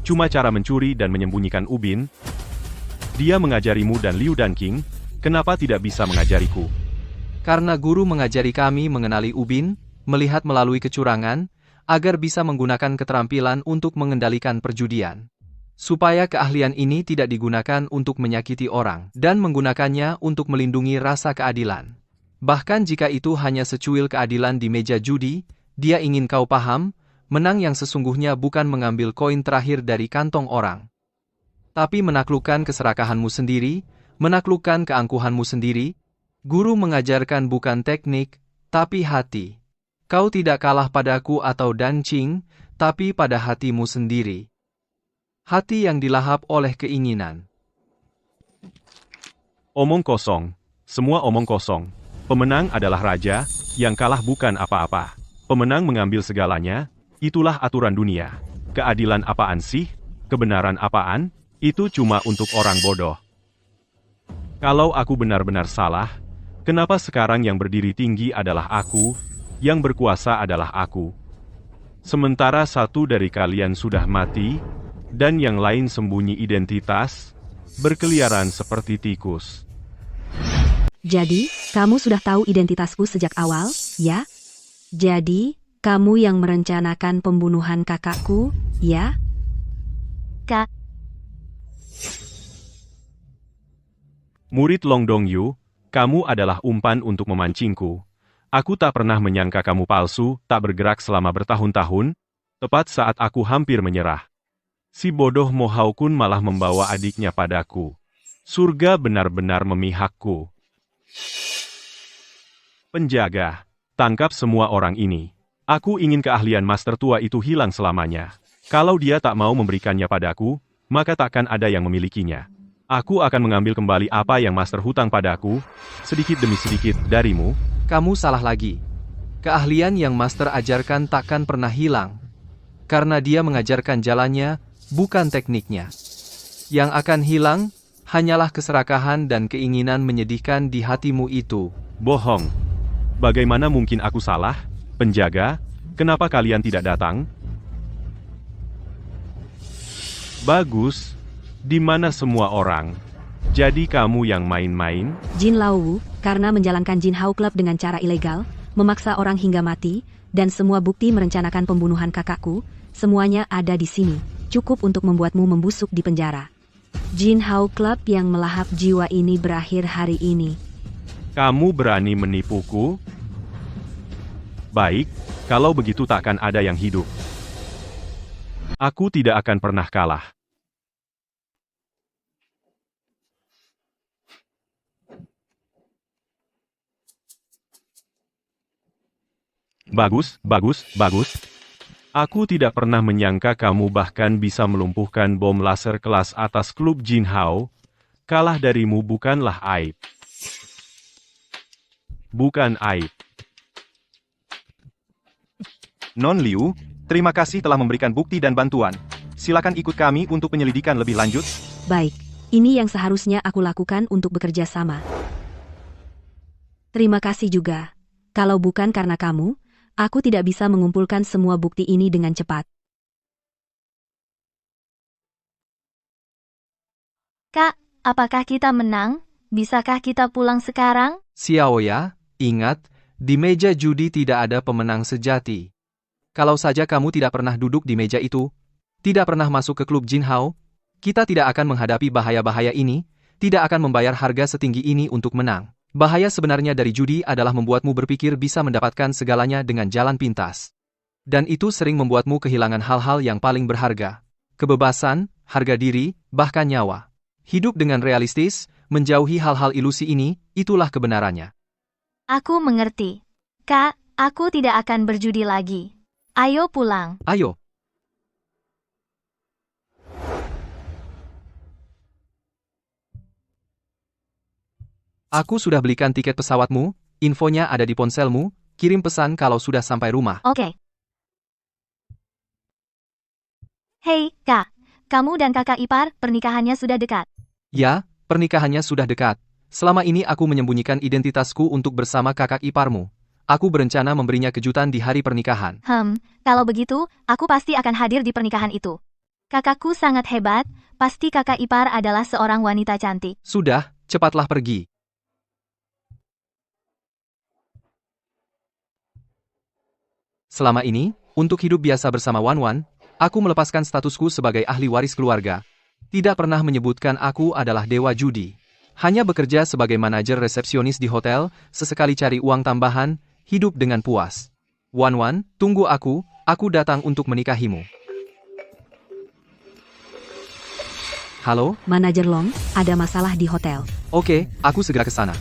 Cuma cara mencuri dan menyembunyikan ubin. Dia mengajarimu dan Liu Danqing, kenapa tidak bisa mengajariku? Karena guru mengajari kami mengenali ubin, melihat melalui kecurangan, agar bisa menggunakan keterampilan untuk mengendalikan perjudian. Supaya keahlian ini tidak digunakan untuk menyakiti orang, dan menggunakannya untuk melindungi rasa keadilan. Bahkan jika itu hanya secuil keadilan di meja judi, dia ingin kau paham, menang yang sesungguhnya bukan mengambil koin terakhir dari kantong orang. Tapi menaklukkan keserakahanmu sendiri, menaklukkan keangkuhanmu sendiri. Guru mengajarkan bukan teknik, tapi hati. Kau tidak kalah padaku atau Danqing, tapi pada hatimu sendiri. Hati yang dilahap oleh keinginan. Omong kosong. Semua omong kosong. Pemenang adalah raja, yang kalah bukan apa-apa. Pemenang mengambil segalanya. Itulah aturan dunia. Keadilan apaan sih? Kebenaran apaan? Itu cuma untuk orang bodoh. Kalau aku benar-benar salah, kenapa sekarang yang berdiri tinggi adalah aku, yang berkuasa adalah aku? Sementara satu dari kalian sudah mati, dan yang lain sembunyi identitas, berkeliaran seperti tikus. Jadi, kamu sudah tahu identitasku sejak awal, ya? Jadi, kamu yang merencanakan pembunuhan kakakku, ya? Kak, Murid Long Dongyu, kamu adalah umpan untuk memancingku. Aku tak pernah menyangka kamu palsu, tak bergerak selama bertahun-tahun, tepat saat aku hampir menyerah. Si bodoh Mo Hao Kun malah membawa adiknya padaku. Surga benar-benar memihakku. Penjaga, tangkap semua orang ini. Aku ingin keahlian master tua itu hilang selamanya. Kalau dia tak mau memberikannya padaku, maka takkan ada yang memilikinya. Aku akan mengambil kembali apa yang master hutang padaku, sedikit demi sedikit darimu. Kamu salah lagi. Keahlian yang master ajarkan takkan pernah hilang. Karena dia mengajarkan jalannya, bukan tekniknya. Yang akan hilang, hanyalah keserakahan dan keinginan menyedihkan di hatimu itu. Bohong. Bagaimana mungkin aku salah? Penjaga, kenapa kalian tidak datang? Bagus. Di mana semua orang? Jadi kamu yang main-main? Jin Laowu, karena menjalankan Jin Hao Club dengan cara ilegal, memaksa orang hingga mati, dan semua bukti merencanakan pembunuhan kakakku, semuanya ada di sini, cukup untuk membuatmu membusuk di penjara. Jin Hao Club yang melahap jiwa ini berakhir hari ini. Kamu berani menipuku? Baik, kalau begitu takkan ada yang hidup. Aku tidak akan pernah kalah. Bagus, bagus, bagus. Aku tidak pernah menyangka kamu bahkan bisa melumpuhkan bom laser kelas atas klub Jin Hao. Kalah darimu bukanlah aib. Bukan aib. Non Liu, terima kasih telah memberikan bukti dan bantuan. Silakan ikut kami untuk penyelidikan lebih lanjut. Baik, ini yang seharusnya aku lakukan untuk bekerja sama. Terima kasih juga. Kalau bukan karena kamu, aku tidak bisa mengumpulkan semua bukti ini dengan cepat. Kak, apakah kita menang? Bisakah kita pulang sekarang? Xiaoya, ingat, di meja judi tidak ada pemenang sejati. Kalau saja kamu tidak pernah duduk di meja itu, tidak pernah masuk ke klub Jin Hao, kita tidak akan menghadapi bahaya-bahaya ini, tidak akan membayar harga setinggi ini untuk menang. Bahaya sebenarnya dari judi adalah membuatmu berpikir bisa mendapatkan segalanya dengan jalan pintas. Dan itu sering membuatmu kehilangan hal-hal yang paling berharga. Kebebasan, harga diri, bahkan nyawa. Hidup dengan realistis, menjauhi hal-hal ilusi ini, itulah kebenarannya. Aku mengerti. Kak, aku tidak akan berjudi lagi. Ayo pulang. Ayo. Aku sudah belikan tiket pesawatmu, infonya ada di ponselmu, kirim pesan kalau sudah sampai rumah. Oke. Hei, Kak. Kamu dan kakak ipar, pernikahannya sudah dekat. Ya, pernikahannya sudah dekat. Selama ini aku menyembunyikan identitasku untuk bersama kakak iparmu. Aku berencana memberinya kejutan di hari pernikahan. Kalau begitu, aku pasti akan hadir di pernikahan itu. Kakakku sangat hebat, pasti kakak ipar adalah seorang wanita cantik. Sudah, cepatlah pergi. Selama ini, untuk hidup biasa bersama Wan Wan, aku melepaskan statusku sebagai ahli waris keluarga. Tidak pernah menyebutkan aku adalah dewa judi. Hanya bekerja sebagai manajer resepsionis di hotel, sesekali cari uang tambahan, hidup dengan puas. Wan Wan, tunggu aku datang untuk menikahimu. Halo? Manajer Long, ada masalah di hotel. Oke, aku segera ke sana.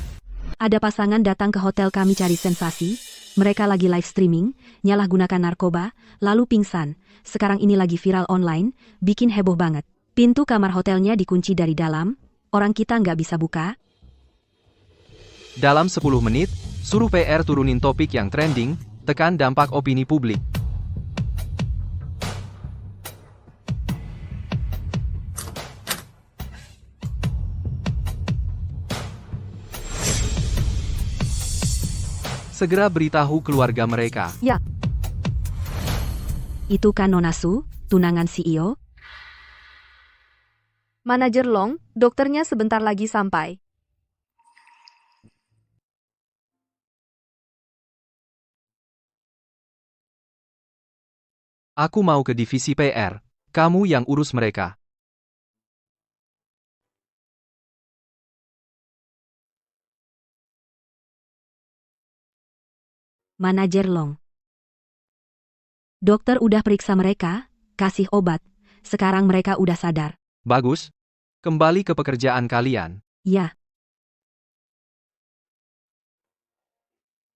Ada pasangan datang ke hotel kami cari sensasi. Mereka lagi live streaming, nyalahgunakan narkoba, lalu pingsan. Sekarang ini lagi viral online, bikin heboh banget. Pintu kamar hotelnya dikunci dari dalam, orang kita nggak bisa buka. Dalam 10 menit, suruh PR turunin topik yang trending, tekan dampak opini publik. Segera beritahu keluarga mereka. Ya. Itu kan Nona Su, tunangan CEO? Manajer Long, dokternya sebentar lagi sampai. Aku mau ke divisi PR. Kamu yang urus mereka. Manajer Long. Dokter udah periksa mereka, kasih obat. Sekarang mereka udah sadar. Bagus. Kembali ke pekerjaan kalian. Ya,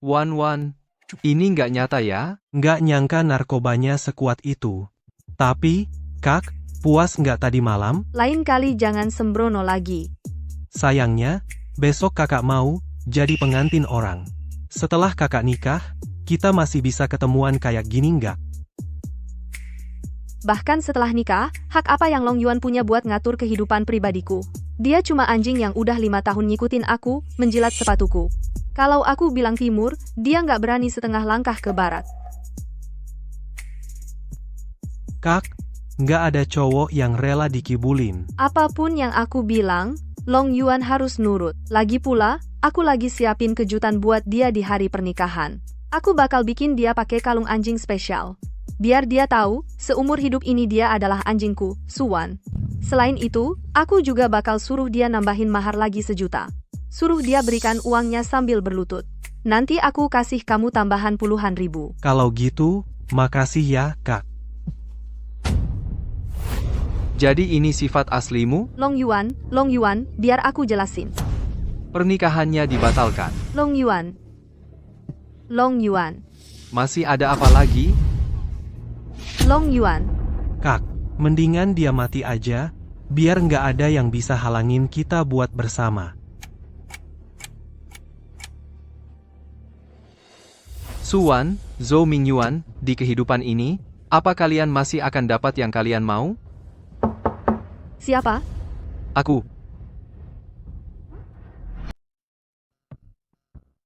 Wan, ini nggak nyata ya? Nggak nyangka narkobanya sekuat itu. Tapi, Kak, puas nggak tadi malam? Lain kali jangan sembrono lagi. Sayangnya, besok kakak mau jadi pengantin orang. Setelah kakak nikah, kita masih bisa ketemuan kayak gini nggak? Bahkan setelah nikah, hak apa yang Long Yuan punya buat ngatur kehidupan pribadiku? Dia cuma anjing yang udah 5 tahun ngikutin aku, menjilat sepatuku. Kalau aku bilang timur, dia nggak berani setengah langkah ke barat. Kak, nggak ada cowok yang rela dikibulin. Apapun yang aku bilang, Long Yuan harus nurut. Lagi pula, aku lagi siapin kejutan buat dia di hari pernikahan. Aku bakal bikin dia pakai kalung anjing spesial. Biar dia tahu, seumur hidup ini dia adalah anjingku, Suwan. Selain itu, aku juga bakal suruh dia nambahin mahar lagi 1 juta. Suruh dia berikan uangnya sambil berlutut. Nanti aku kasih kamu tambahan puluhan ribu. Kalau gitu, makasih ya, Kak. Jadi ini sifat aslimu? Long Yuan, biar aku jelasin. Pernikahannya dibatalkan. Long Yuan, Masih ada apa lagi? Long Yuan. Kak, mendingan dia mati aja, biar nggak ada yang bisa halangin kita buat bersama. Suwan, Zhou Mingyuan, di kehidupan ini, apa kalian masih akan dapat yang kalian mau? Siapa? Aku.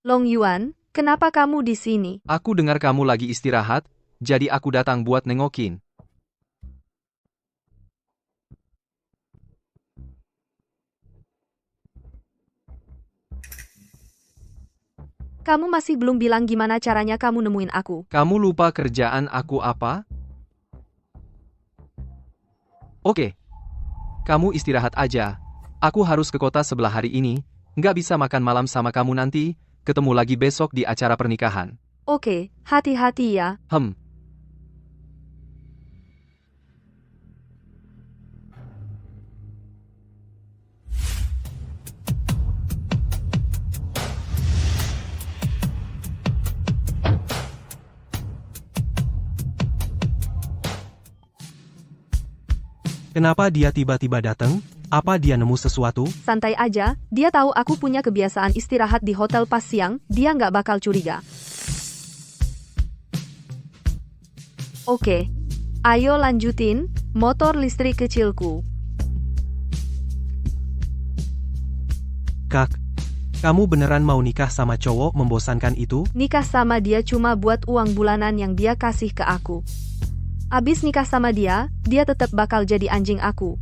Long Yuan, kenapa kamu di sini? Aku dengar kamu lagi istirahat, jadi aku datang buat nengokin. Kamu masih belum bilang gimana caranya kamu nemuin aku. Kamu lupa kerjaan aku apa? Oke. Kamu istirahat aja. Aku harus ke kota sebelah hari ini, nggak bisa makan malam sama kamu nanti, ketemu lagi besok di acara pernikahan. Oke, hati-hati ya. Kenapa dia tiba-tiba datang? Apa dia nemu sesuatu? Santai aja, dia tahu aku punya kebiasaan istirahat di hotel pas siang, dia nggak bakal curiga. Oke, ayo lanjutin, motor listrik kecilku. Kak, kamu beneran mau nikah sama cowok membosankan itu? Nikah sama dia cuma buat uang bulanan yang dia kasih ke aku. Abis nikah sama dia tetap bakal jadi anjing aku.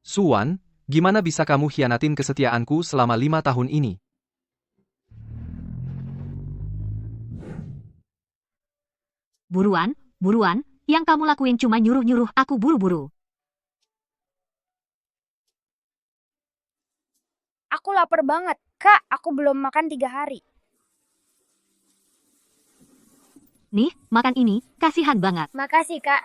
Suwan, gimana bisa kamu hianatin kesetiaanku selama 5 tahun ini? Buruan, yang kamu lakuin cuma nyuruh-nyuruh aku buru-buru. Aku lapar banget. Kak, aku belum makan 3 hari. Nih, makan ini, kasihan banget. Makasih, Kak.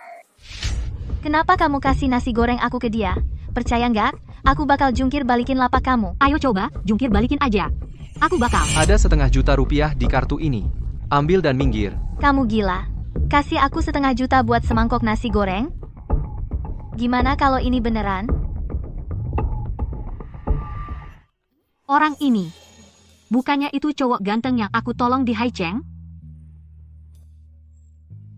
Kenapa kamu kasih nasi goreng aku ke dia? Percaya nggak? Aku bakal jungkir balikin lapak kamu. Ayo coba, jungkir balikin aja. Aku bakal. Ada setengah juta rupiah di kartu ini. Ambil dan minggir. Kamu gila. Kasih aku 1/2 juta buat semangkok nasi goreng? Gimana kalau ini beneran? Orang ini. Bukannya itu cowok ganteng yang aku tolong di Haicheng?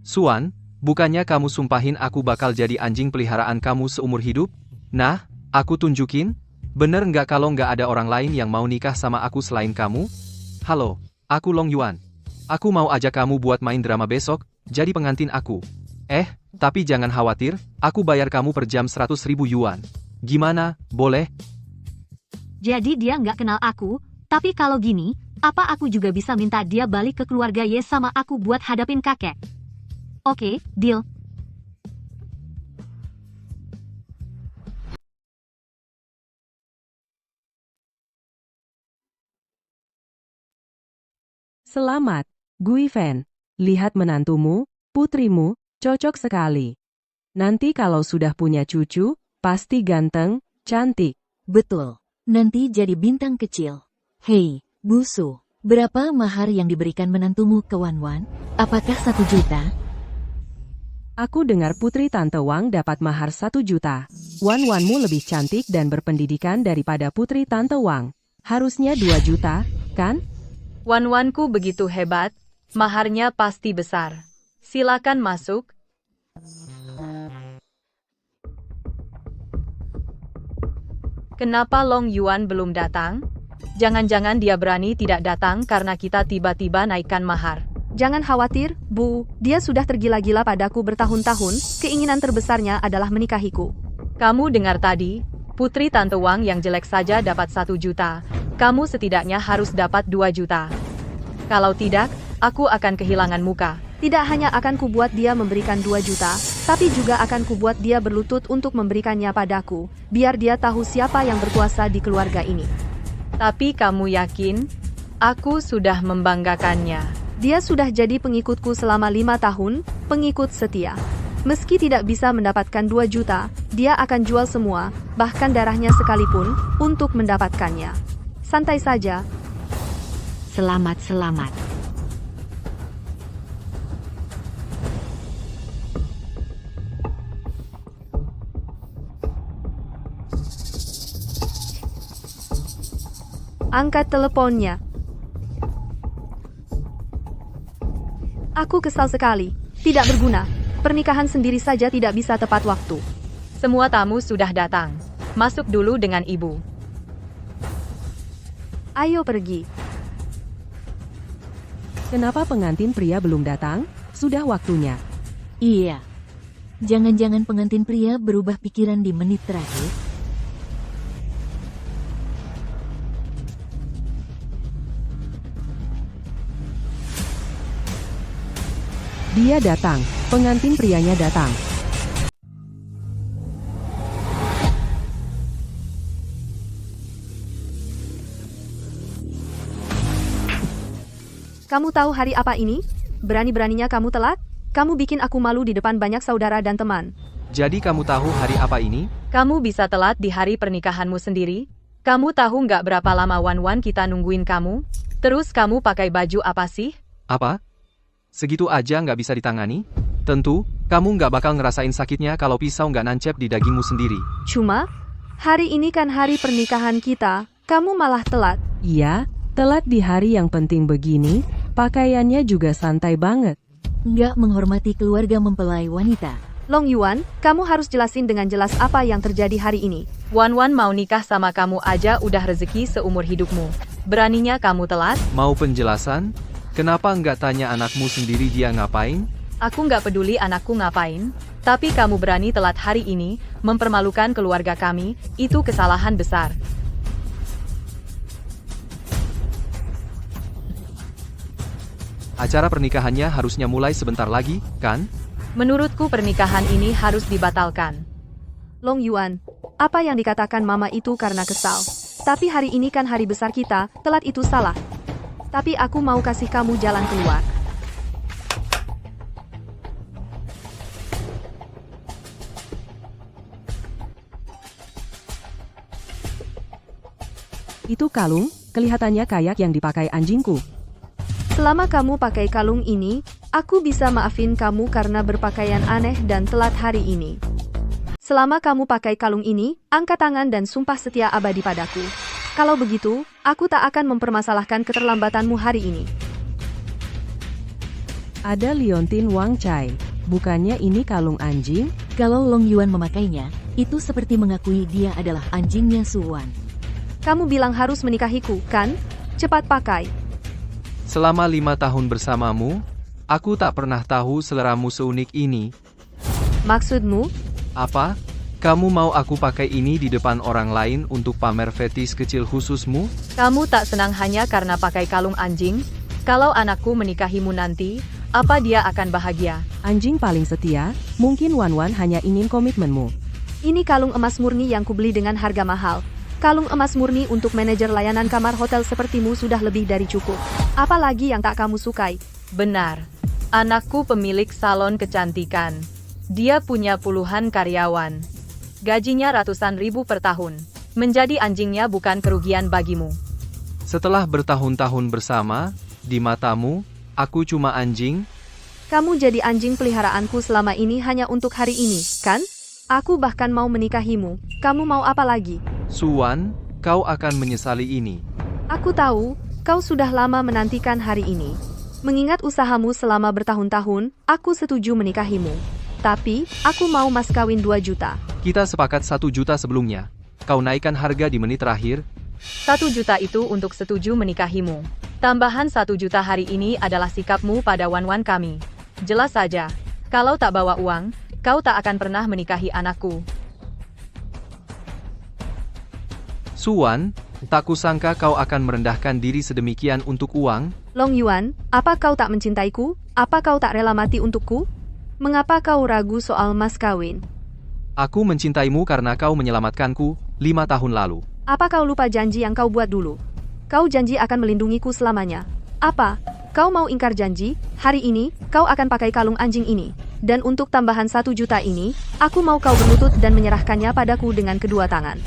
Suwan, bukannya kamu sumpahin aku bakal jadi anjing peliharaan kamu seumur hidup? Nah, aku tunjukin. Bener nggak kalau nggak ada orang lain yang mau nikah sama aku selain kamu? Halo, aku Long Yuan. Aku mau ajak kamu buat main drama besok, jadi pengantin aku. Tapi jangan khawatir, aku bayar kamu per jam 100.000 yuan. Gimana, boleh? Jadi dia nggak kenal aku, tapi kalau gini, apa aku juga bisa minta dia balik ke keluarga Ye sama aku buat hadapin kakek? Oke, deal. Selamat, Gui Fen. Lihat menantumu, putrimu, cocok sekali. Nanti kalau sudah punya cucu, pasti ganteng, cantik. Betul. Nanti jadi bintang kecil. Hei, Busu, berapa mahar yang diberikan menantumu ke Wan Wan? Apakah 1 juta? Aku dengar putri Tante Wang dapat mahar 1 juta. Wan Wanmu lebih cantik dan berpendidikan daripada putri Tante Wang. Harusnya 2 juta, kan? Wan Wanku begitu hebat, maharnya pasti besar. Silakan masuk. Kenapa Long Yuan belum datang? Jangan-jangan dia berani tidak datang karena kita tiba-tiba naikkan mahar. Jangan khawatir, Bu. Dia sudah tergila-gila padaku bertahun-tahun. Keinginan terbesarnya adalah menikahiku. Kamu dengar tadi? Putri Tante Wang yang jelek saja dapat 1 juta. Kamu setidaknya harus dapat 2 juta. Kalau tidak, aku akan kehilangan muka. Tidak hanya akan kubuat dia memberikan 2 juta, tapi juga akan kubuat dia berlutut untuk memberikannya padaku, biar dia tahu siapa yang berkuasa di keluarga ini. Tapi kamu yakin? Aku sudah membanggakannya. Dia sudah jadi pengikutku selama 5 tahun, pengikut setia. Meski tidak bisa mendapatkan 2 juta, dia akan jual semua, bahkan darahnya sekalipun, untuk mendapatkannya. Santai saja. Selamat. Angkat teleponnya. Aku kesal sekali. Tidak berguna. Pernikahan sendiri saja tidak bisa tepat waktu. Semua tamu sudah datang. Masuk dulu dengan ibu. Ayo pergi. Kenapa pengantin pria belum datang? Sudah waktunya. Iya. Jangan-jangan pengantin pria berubah pikiran di menit terakhir? Dia datang. Pengantin prianya datang. Kamu tahu hari apa ini? Berani-beraninya kamu telat? Kamu bikin aku malu di depan banyak saudara dan teman. Jadi kamu tahu hari apa ini? Kamu bisa telat di hari pernikahanmu sendiri? Kamu tahu nggak berapa lama Wan kita nungguin kamu? Terus kamu pakai baju apa sih? Apa? Segitu aja nggak bisa ditangani? Tentu, kamu nggak bakal ngerasain sakitnya kalau pisau nggak nancep di dagingmu sendiri. Cuma, hari ini kan hari pernikahan kita, kamu malah telat. Iya, telat di hari yang penting begini, pakaiannya juga santai banget. Nggak menghormati keluarga mempelai wanita. Long Yuan, kamu harus jelasin dengan jelas apa yang terjadi hari ini. Wan mau nikah sama kamu aja udah rezeki seumur hidupmu. Beraninya kamu telat? Mau penjelasan? Kenapa nggak tanya anakmu sendiri dia ngapain? Aku nggak peduli anakku ngapain, tapi kamu berani telat hari ini, mempermalukan keluarga kami, itu kesalahan besar. Acara pernikahannya harusnya mulai sebentar lagi, kan? Menurutku pernikahan ini harus dibatalkan. Long Yuan, apa yang dikatakan mama itu karena kesal. Tapi hari ini kan hari besar kita, telat itu salah. Tapi aku mau kasih kamu jalan keluar. Itu kalung, kelihatannya kayak yang dipakai anjingku. Selama kamu pakai kalung ini, aku bisa maafin kamu karena berpakaian aneh dan telat hari ini. Selama kamu pakai kalung ini, angkat tangan dan sumpah setia abadi padaku. Kalau begitu, aku tak akan mempermasalahkan keterlambatanmu hari ini. Ada liontin Wang Chai. Bukannya ini kalung anjing? Kalau Long Yuan memakainya, itu seperti mengakui dia adalah anjingnya Su Wan. Kamu bilang harus menikahiku, kan? Cepat pakai. Selama 5 tahun bersamamu, aku tak pernah tahu seleramu seunik ini. Maksudmu? Apa? Kamu mau aku pakai ini di depan orang lain untuk pamer fetis kecil khususmu? Kamu tak senang hanya karena pakai kalung anjing? Kalau anakku menikahimu nanti, apa dia akan bahagia? Anjing paling setia, mungkin Wan hanya ingin komitmenmu. Ini kalung emas murni yang kubeli dengan harga mahal. Kalung emas murni untuk manajer layanan kamar hotel sepertimu sudah lebih dari cukup. Apalagi yang tak kamu sukai? Benar. Anakku pemilik salon kecantikan. Dia punya puluhan karyawan. Gajinya ratusan ribu per tahun. Menjadi anjingnya bukan kerugian bagimu. Setelah bertahun-tahun bersama, di matamu, aku cuma anjing? Kamu jadi anjing peliharaanku selama ini hanya untuk hari ini, kan? Aku bahkan mau menikahimu. Kamu mau apa lagi? Suwan, kau akan menyesali ini. Aku tahu, kau sudah lama menantikan hari ini. Mengingat usahamu selama bertahun-tahun, aku setuju menikahimu. Tapi, aku mau mas kawin 2 juta. Kita sepakat 1 juta sebelumnya. Kau naikkan harga di menit terakhir. 1 juta itu untuk setuju menikahimu. Tambahan 1 juta hari ini adalah sikapmu pada Wan kami. Jelas saja, kalau tak bawa uang, kau tak akan pernah menikahi anakku. Suwan, tak kusangka kau akan merendahkan diri sedemikian untuk uang. Long Yuan, apa kau tak mencintaiku? Apa kau tak rela mati untukku? Mengapa kau ragu soal mas kawin? Aku mencintaimu karena kau menyelamatkanku 5 tahun lalu. Apa kau lupa janji yang kau buat dulu? Kau janji akan melindungiku selamanya. Apa? Kau mau ingkar janji? Hari ini, kau akan pakai kalung anjing ini. Dan untuk tambahan 1 juta ini, aku mau kau berlutut dan menyerahkannya padaku dengan kedua tangan.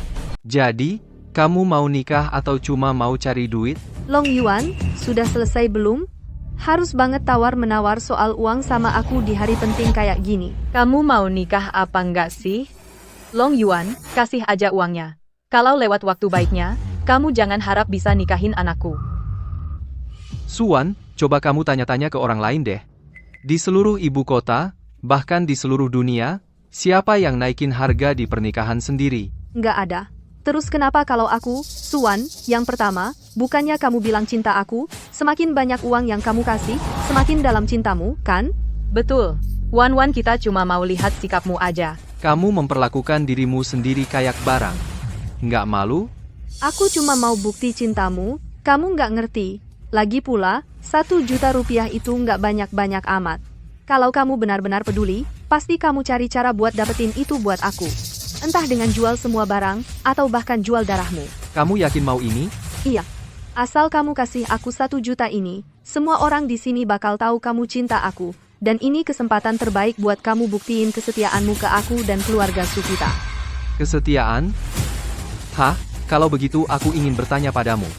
Jadi, kamu mau nikah atau cuma mau cari duit? Long Yuan, sudah selesai belum? Harus banget tawar-menawar soal uang sama aku di hari penting kayak gini. Kamu mau nikah apa enggak sih? Long Yuan, kasih aja uangnya. Kalau lewat waktu baiknya, kamu jangan harap bisa nikahin anakku. Suwan, coba kamu tanya-tanya ke orang lain deh. Di seluruh ibu kota, bahkan di seluruh dunia, siapa yang naikin harga di pernikahan sendiri? Nggak ada. Terus kenapa kalau aku, Suwan, yang pertama, bukannya kamu bilang cinta aku, semakin banyak uang yang kamu kasih, semakin dalam cintamu, kan? Betul. Wan kita cuma mau lihat sikapmu aja. Kamu memperlakukan dirimu sendiri kayak barang. Nggak malu? Aku cuma mau bukti cintamu, kamu nggak ngerti. Lagi pula, 1 juta rupiah itu nggak banyak-banyak amat. Kalau kamu benar-benar peduli, pasti kamu cari cara buat dapetin itu buat aku. Entah dengan jual semua barang, atau bahkan jual darahmu. Kamu yakin mau ini? Iya. Asal kamu kasih aku 1 juta ini, semua orang di sini bakal tahu kamu cinta aku. Dan ini kesempatan terbaik buat kamu buktiin kesetiaanmu ke aku dan keluarga Sukita. Kesetiaan? Hah? Kalau begitu aku ingin bertanya padamu.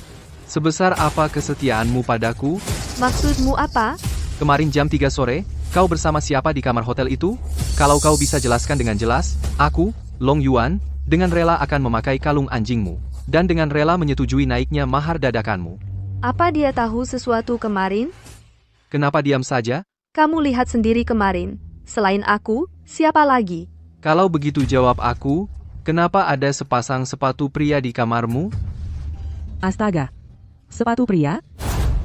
Sebesar apa kesetiaanmu padaku? Maksudmu apa? Kemarin jam 3 sore, kau bersama siapa di kamar hotel itu? Kalau kau bisa jelaskan dengan jelas, aku, Long Yuan, dengan rela akan memakai kalung anjingmu, dan dengan rela menyetujui naiknya mahar dadakanmu. Apa dia tahu sesuatu kemarin? Kenapa diam saja? Kamu lihat sendiri kemarin. Selain aku, siapa lagi? Kalau begitu jawab aku, kenapa ada sepasang sepatu pria di kamarmu? Astaga. Sepatu pria?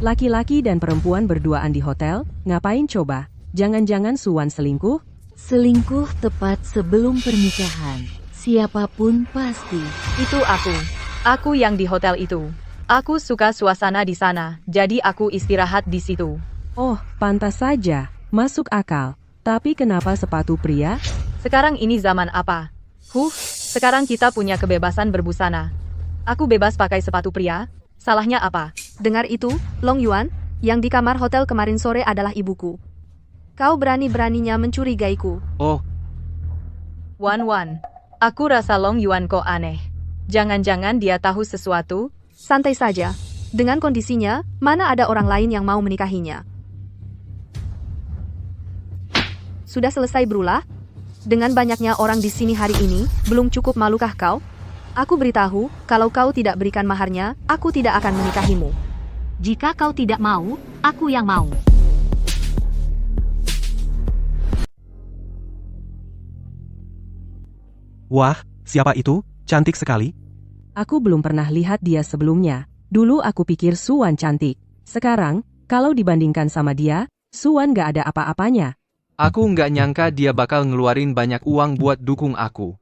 Laki-laki dan perempuan berduaan di hotel, ngapain coba? Jangan-jangan Suwan selingkuh? Selingkuh tepat sebelum pernikahan. Siapapun pasti. Itu aku. Aku yang di hotel itu. Aku suka suasana di sana, jadi aku istirahat di situ. Oh, pantas saja. Masuk akal. Tapi kenapa sepatu pria? Sekarang ini zaman apa? Sekarang kita punya kebebasan berbusana. Aku bebas pakai sepatu pria. Salahnya apa? Dengar itu, Long Yuan, yang di kamar hotel kemarin sore adalah ibuku. Kau berani-beraninya mencurigaiku. Oh. Wan, aku rasa Long Yuan kok aneh. Jangan-jangan dia tahu sesuatu? Santai saja. Dengan kondisinya, mana ada orang lain yang mau menikahinya. Sudah selesai berulah? Dengan banyaknya orang di sini hari ini, belum cukup malukah kau? Aku beritahu, kalau kau tidak berikan maharnya, aku tidak akan menikahimu. Jika kau tidak mau, aku yang mau. Wah, siapa itu? Cantik sekali. Aku belum pernah lihat dia sebelumnya. Dulu aku pikir Suwan cantik. Sekarang, Kalau dibandingkan sama dia, Suwan gak ada apa-apanya. Aku nggak nyangka dia bakal ngeluarin banyak uang buat dukung aku.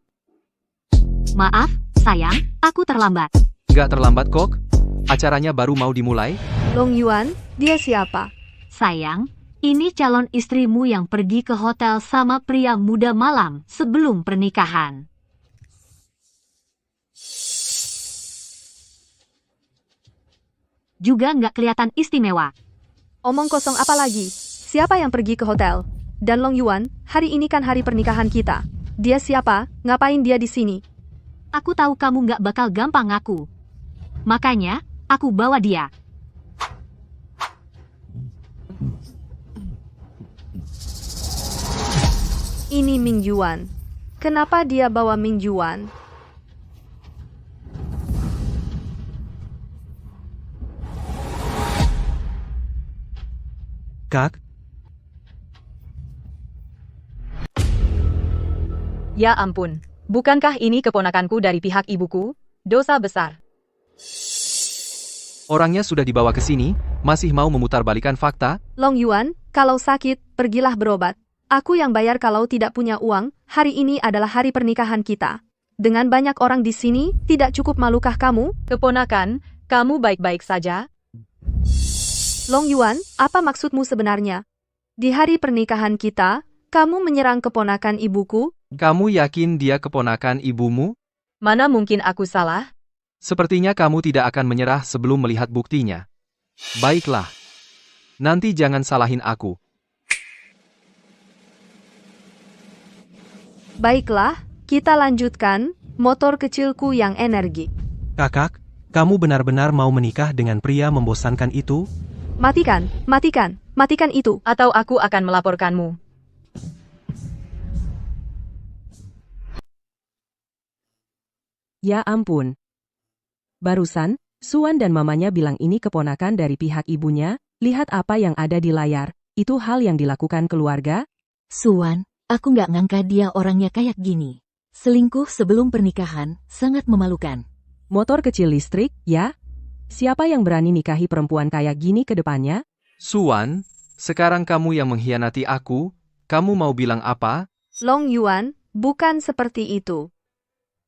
Maaf, sayang, aku terlambat. Nggak terlambat kok. Acaranya baru mau dimulai. Long Yuan, dia siapa? Sayang, ini calon istrimu yang pergi ke hotel sama pria muda malam sebelum pernikahan. Juga nggak kelihatan istimewa. Omong kosong apa lagi? Siapa yang pergi ke hotel? Dan Long Yuan, hari ini kan hari pernikahan kita. Dia siapa? Ngapain dia di sini? Aku tahu kamu nggak bakal gampang ngaku. Makanya, aku bawa dia. Ini Ming Yuan. Kenapa dia bawa Ming Yuan? Kak, Ya ampun, bukankah ini keponakanku dari pihak ibuku? Dosa besar. Orangnya sudah dibawa ke sini, masih mau memutarbalikan fakta? Long Yuan, kalau sakit, pergilah berobat. Aku yang bayar kalau tidak punya uang. Hari ini adalah hari pernikahan kita. Dengan banyak orang di sini, tidak cukup malukah kamu? Keponakan, kamu baik-baik saja? Long Yuan, apa maksudmu sebenarnya? Di hari pernikahan kita, kamu menyerang keponakan ibuku? Kamu yakin dia keponakan ibumu? Mana mungkin aku salah? Sepertinya kamu tidak akan menyerah sebelum melihat buktinya. Baiklah. Nanti jangan salahin aku. Baiklah, kita lanjutkan. Motor kecilku yang energi. kakak, kamu benar-benar mau menikah dengan pria membosankan itu? Matikan, matikan, matikan itu. Atau aku akan melaporkanmu. Ya ampun. Barusan, Suwan dan mamanya bilang ini keponakan dari pihak ibunya. Lihat apa yang ada di layar. Itu hal yang dilakukan keluarga? Suwan, aku nggak ngangka dia orangnya kayak gini. Selingkuh sebelum pernikahan, sangat memalukan. Motor kecil listrik, ya? Siapa yang berani nikahi perempuan kayak gini ke depannya? Suwan, sekarang kamu yang mengkhianati aku, kamu mau bilang apa? Long Yuan, bukan seperti itu.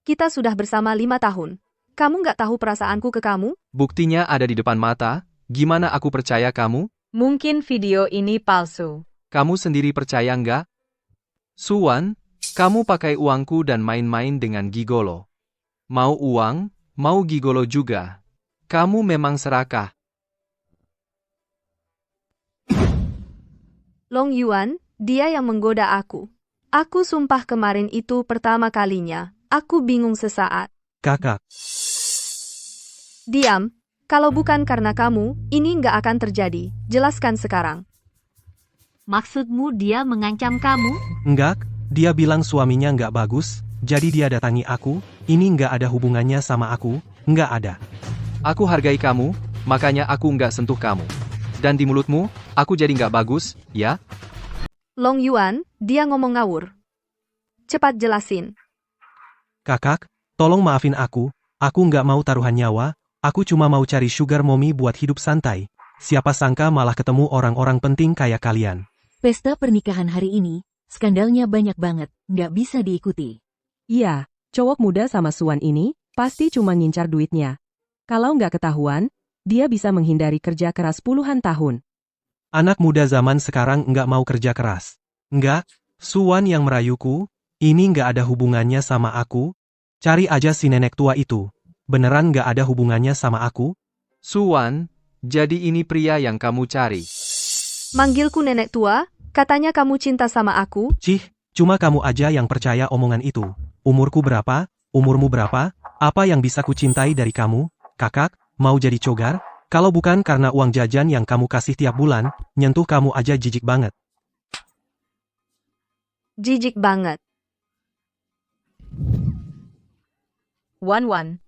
Kita sudah bersama 5 tahun. Kamu nggak tahu perasaanku ke kamu? Buktinya ada di depan mata, gimana aku percaya kamu? Mungkin video ini palsu. Kamu sendiri percaya nggak? Suwan, kamu pakai uangku dan main-main dengan gigolo. Mau uang, mau gigolo juga. Kamu memang serakah. Long Yuan, dia yang menggoda aku. Aku sumpah kemarin itu pertama kalinya. Aku bingung sesaat. Kakak, Diam. Kalau bukan karena kamu, ini nggak akan terjadi. Jelaskan sekarang. Maksudmu dia mengancam kamu? enggak, dia bilang suaminya nggak bagus, jadi dia datangi aku, ini nggak ada hubungannya sama aku, nggak ada. Aku hargai kamu, makanya aku nggak sentuh kamu. Dan di mulutmu, aku jadi nggak bagus, ya? Long Yuan, dia ngomong ngawur. Cepat jelasin. Kakak, tolong maafin aku nggak mau taruhan nyawa, aku cuma mau cari sugar mommy buat hidup santai. Siapa sangka malah ketemu orang-orang penting kayak kalian. Pesta pernikahan hari ini, skandalnya banyak banget, nggak bisa diikuti. Iya, cowok muda sama Suwan ini, pasti cuma ngincar duitnya. Kalau nggak ketahuan, dia bisa menghindari kerja keras puluhan tahun. Anak muda zaman sekarang nggak mau kerja keras. Nggak, Suwan yang merayuku, ini nggak ada hubungannya sama aku. Cari aja si nenek tua itu. Beneran nggak ada hubungannya sama aku? Suwan, jadi ini pria yang kamu cari. Manggilku nenek tua, katanya kamu cinta sama aku. Cih, cuma kamu aja yang percaya omongan itu. Umurku berapa? Umurmu berapa? Apa yang bisa kucintai dari kamu? Kakak, mau jadi cogar? Kalau bukan karena uang jajan yang kamu kasih tiap bulan, nyentuh kamu aja jijik banget. Jijik banget. Wan.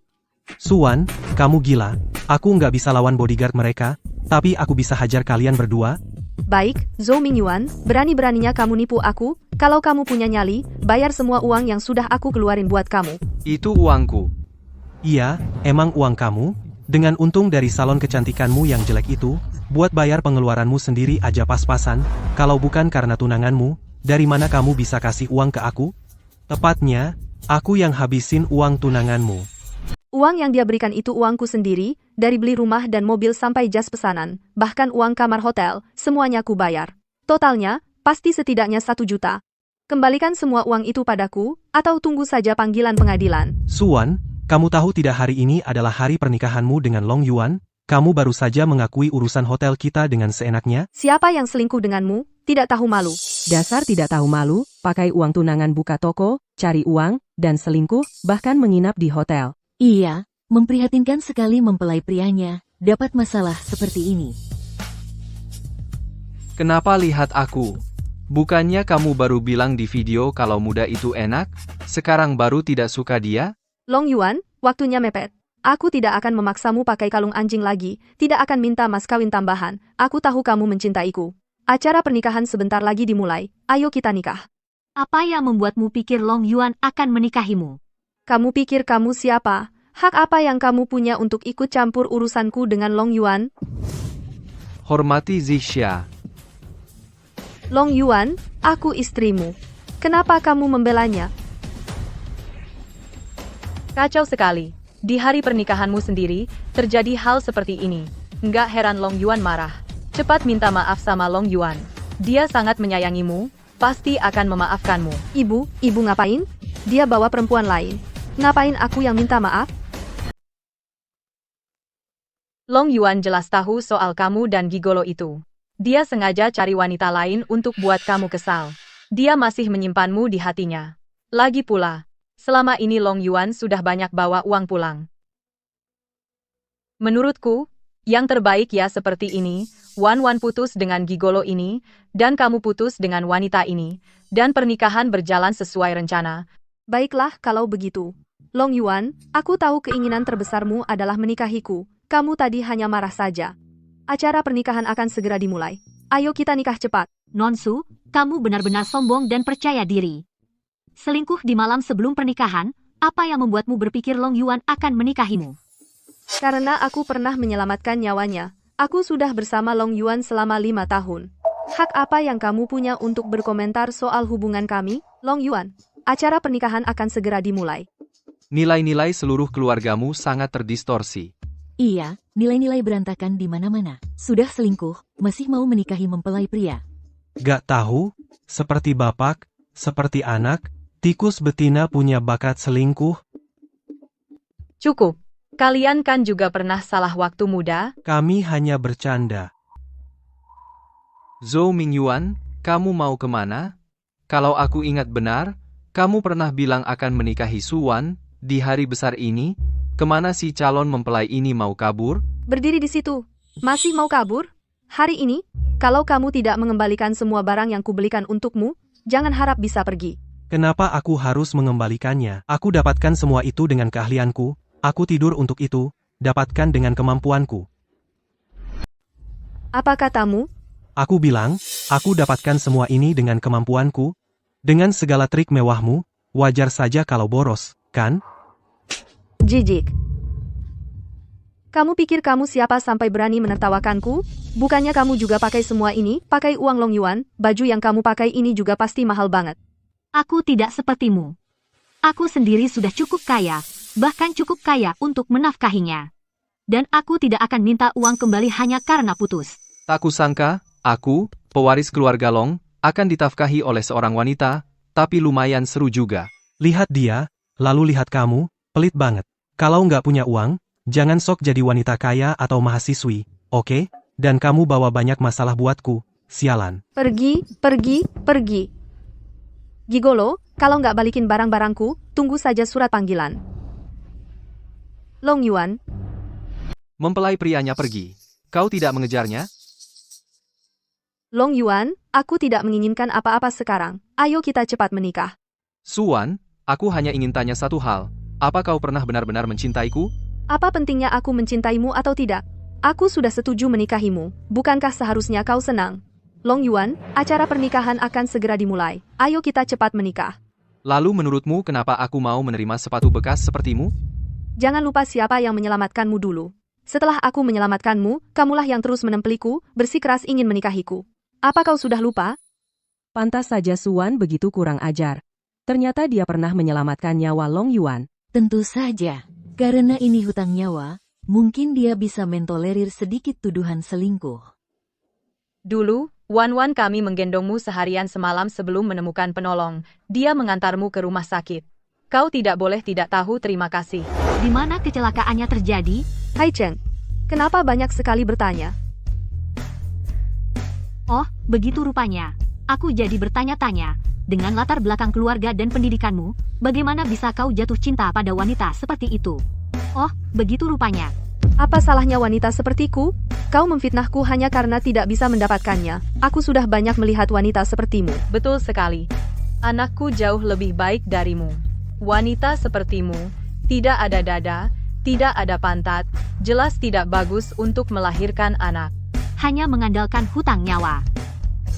Suwan, kamu gila. Aku nggak bisa lawan bodyguard mereka, tapi aku bisa hajar kalian berdua. Baik, Zhou Mingyuan, berani-beraninya kamu nipu aku. Kalau kamu punya nyali, bayar semua uang yang sudah aku keluarin buat kamu. Itu uangku. Iya, emang uang kamu? Dengan untung dari salon kecantikanmu yang jelek itu, buat bayar pengeluaranmu sendiri aja pas-pasan, kalau bukan karena tunanganmu, dari mana kamu bisa kasih uang ke aku? Tepatnya, aku yang habisin uang tunanganmu. Uang yang dia berikan itu uangku sendiri, dari beli rumah dan mobil sampai jas pesanan, bahkan uang kamar hotel, semuanya aku bayar. Totalnya, pasti setidaknya 1 juta. Kembalikan semua uang itu padaku, atau tunggu saja panggilan pengadilan. Suwan, kamu tahu tidak hari ini adalah hari pernikahanmu dengan Long Yuan? Kamu baru saja mengakui urusan hotel kita dengan seenaknya? Siapa yang selingkuh denganmu, tidak tahu malu. Dasar tidak tahu malu, pakai uang tunangan buka toko, cari uang, dan selingkuh, bahkan menginap di hotel. Iya, memprihatinkan sekali mempelai prianya, dapat masalah seperti ini. Kenapa lihat aku? Bukannya kamu baru bilang di video kalau muda itu enak, sekarang baru tidak suka dia? Long Yuan, waktunya mepet. Aku tidak akan memaksamu pakai kalung anjing lagi, tidak akan minta mas kawin tambahan, aku tahu kamu mencintaiku. Acara pernikahan sebentar lagi dimulai, ayo kita nikah. Apa yang membuatmu pikir Long Yuan akan menikahimu? Kamu pikir kamu siapa? Hak apa yang kamu punya untuk ikut campur urusanku dengan Long Yuan? Hormati Zixia. Long Yuan, aku istrimu. Kenapa kamu membelanya? Kacau sekali. Di hari pernikahanmu sendiri, terjadi hal seperti ini. Nggak heran Long Yuan marah. Cepat minta maaf sama Long Yuan. Dia sangat menyayangimu, pasti akan memaafkanmu. Ibu ngapain? Dia bawa perempuan lain. Ngapain aku yang minta maaf? Long Yuan jelas tahu soal kamu dan gigolo itu. Dia sengaja cari wanita lain untuk buat kamu kesal. Dia masih menyimpanmu di hatinya. Lagi pula, selama ini Long Yuan sudah banyak bawa uang pulang. Menurutku, yang terbaik ya seperti ini, Wan putus dengan gigolo ini, dan kamu putus dengan wanita ini, dan pernikahan berjalan sesuai rencana. Baiklah kalau begitu. Long Yuan, aku tahu keinginan terbesarmu adalah menikahiku. Kamu tadi hanya marah saja. Acara pernikahan akan segera dimulai. Ayo kita nikah cepat. Nonsu, kamu benar-benar sombong dan percaya diri. Selingkuh di malam sebelum pernikahan, apa yang membuatmu berpikir Long Yuan akan menikahimu? Karena aku pernah menyelamatkan nyawanya. Aku sudah bersama Long Yuan selama 5 tahun. Hak apa yang kamu punya untuk berkomentar soal hubungan kami, Long Yuan? Acara pernikahan akan segera dimulai. Nilai-nilai seluruh keluargamu sangat terdistorsi. Iya, nilai-nilai berantakan di mana-mana. Sudah selingkuh, masih mau menikahi mempelai pria. Gak tahu, seperti bapak, seperti anak, tikus betina punya bakat selingkuh. Cukup. Kalian kan juga pernah salah waktu muda? Kami hanya bercanda. Zhou Mingyuan, kamu mau kemana? Kalau aku ingat benar, kamu pernah bilang akan menikahi Suwan di hari besar ini. Kemana si calon mempelai ini mau kabur? Berdiri di situ. Masih mau kabur? Hari ini, kalau kamu tidak mengembalikan semua barang yang kubelikan untukmu, jangan harap bisa pergi. Kenapa aku harus mengembalikannya? Aku dapatkan semua itu dengan keahlianku. Aku tidur untuk itu, dapatkan dengan kemampuanku. Apa katamu? Aku bilang, aku dapatkan semua ini dengan kemampuanku. Dengan segala trik mewahmu, wajar saja kalau boros, kan? Jijik. Kamu pikir kamu siapa sampai berani menertawakanku? Bukannya kamu juga pakai semua ini, pakai uang Long Yuan, baju yang kamu pakai ini juga pasti mahal banget. Aku tidak sepertimu. Aku sendiri sudah cukup kaya, bahkan cukup kaya untuk menafkahinya. Dan aku tidak akan minta uang kembali hanya karena putus. Tak kusangka, aku, pewaris keluarga Long, akan ditafkahi oleh seorang wanita, tapi lumayan seru juga. Lihat dia, lalu lihat kamu, pelit banget. Kalau nggak punya uang, jangan sok jadi wanita kaya atau mahasiswi, oke? Dan kamu bawa banyak masalah buatku, sialan. Pergi. Gigolo, kalau nggak balikin barang-barangku, tunggu saja surat panggilan. Long Yuan. Mempelai prianya pergi. Kau tidak mengejarnya? Long Yuan, aku tidak menginginkan apa-apa sekarang. Ayo kita cepat menikah. Suwan, aku hanya ingin tanya satu hal. Apa kau pernah benar-benar mencintaiku? Apa pentingnya aku mencintaimu atau tidak? Aku sudah setuju menikahimu. Bukankah seharusnya kau senang? Long Yuan, acara pernikahan akan segera dimulai. Ayo kita cepat menikah. Lalu menurutmu kenapa aku mau menerima sepatu bekas sepertimu? Jangan lupa siapa yang menyelamatkanmu dulu. Setelah aku menyelamatkanmu, kamulah yang terus menempeliku, bersikeras ingin menikahiku. Apa kau sudah lupa? Pantas saja Suan begitu kurang ajar. Ternyata dia pernah menyelamatkan nyawa Long Yuan. Tentu saja. Karena ini hutang nyawa, mungkin dia bisa mentolerir sedikit tuduhan selingkuh. Dulu, Wan kami menggendongmu seharian semalam sebelum menemukan penolong. Dia mengantarmu ke rumah sakit. Kau tidak boleh tidak tahu terima kasih. Di mana kecelakaannya terjadi? Hai Cheng, kenapa banyak sekali bertanya? Oh, begitu rupanya. Aku jadi bertanya-tanya. Dengan latar belakang keluarga dan pendidikanmu, bagaimana bisa kau jatuh cinta pada wanita seperti itu? Oh, begitu rupanya. Apa salahnya wanita sepertiku? Kau memfitnahku hanya karena tidak bisa mendapatkannya. Aku sudah banyak melihat wanita sepertimu. Betul sekali. Anakku jauh lebih baik darimu. Wanita sepertimu, tidak ada dada, tidak ada pantat, jelas tidak bagus untuk melahirkan anak. Hanya mengandalkan hutang nyawa.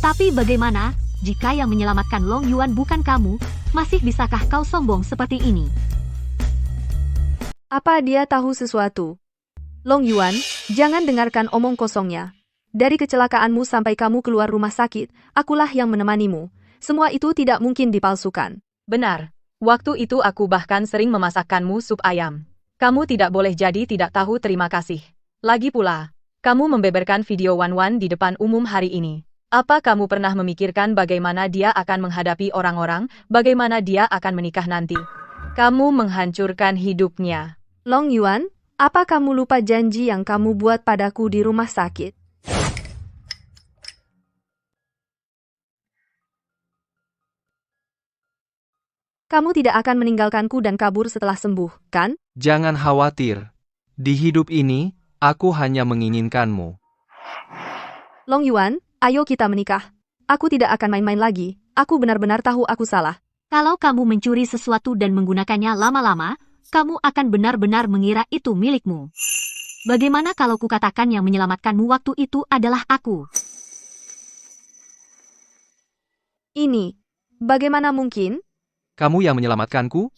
Tapi bagaimana, jika yang menyelamatkan Long Yuan bukan kamu, masih bisakah kau sombong seperti ini? Apa dia tahu sesuatu? Long Yuan, jangan dengarkan omong kosongnya. Dari kecelakaanmu sampai kamu keluar rumah sakit, akulah yang menemanimu. Semua itu tidak mungkin dipalsukan. Benar. Waktu itu aku bahkan sering memasakkanmu sup ayam. Kamu tidak boleh jadi tidak tahu terima kasih. Lagi pula, kamu membeberkan video Wan di depan umum hari ini. Apa kamu pernah memikirkan bagaimana dia akan menghadapi orang-orang, bagaimana dia akan menikah nanti? Kamu menghancurkan hidupnya. Long Yuan, apa kamu lupa janji yang kamu buat padaku di rumah sakit? Kamu tidak akan meninggalkanku dan kabur setelah sembuh, kan? Jangan khawatir. Di hidup ini, aku hanya menginginkanmu. Long Yuan, ayo kita menikah. Aku tidak akan main-main lagi. Aku benar-benar tahu aku salah. Kalau kamu mencuri sesuatu dan menggunakannya lama-lama, kamu akan benar-benar mengira itu milikmu. Bagaimana kalau kukatakan yang menyelamatkanmu waktu itu adalah aku? Ini, bagaimana mungkin? Kamu yang menyelamatkanku?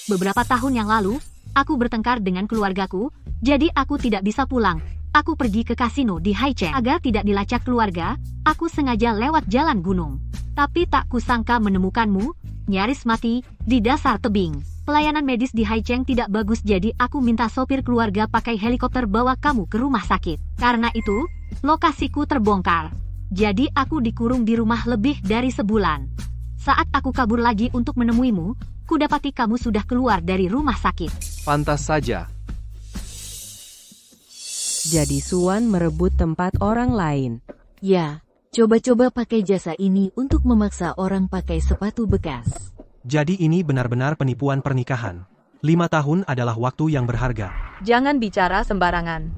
Beberapa tahun yang lalu, aku bertengkar dengan keluargaku, jadi aku tidak bisa pulang. Aku pergi ke kasino di Haicheng. Agar tidak dilacak keluarga, aku sengaja lewat jalan gunung. Tapi tak kusangka menemukanmu, nyaris mati, di dasar tebing. Pelayanan medis di Haicheng tidak bagus, jadi aku minta sopir keluarga pakai helikopter bawa kamu ke rumah sakit. Karena itu, lokasiku terbongkar. Jadi aku dikurung di rumah lebih dari sebulan. Saat aku kabur lagi untuk menemuimu, kudapati kamu sudah keluar dari rumah sakit. Pantas saja. Jadi Suan merebut tempat orang lain. Ya, coba-coba pakai jasa ini untuk memaksa orang pakai sepatu bekas. Jadi ini benar-benar penipuan pernikahan. 5 tahun adalah waktu yang berharga. Jangan bicara sembarangan.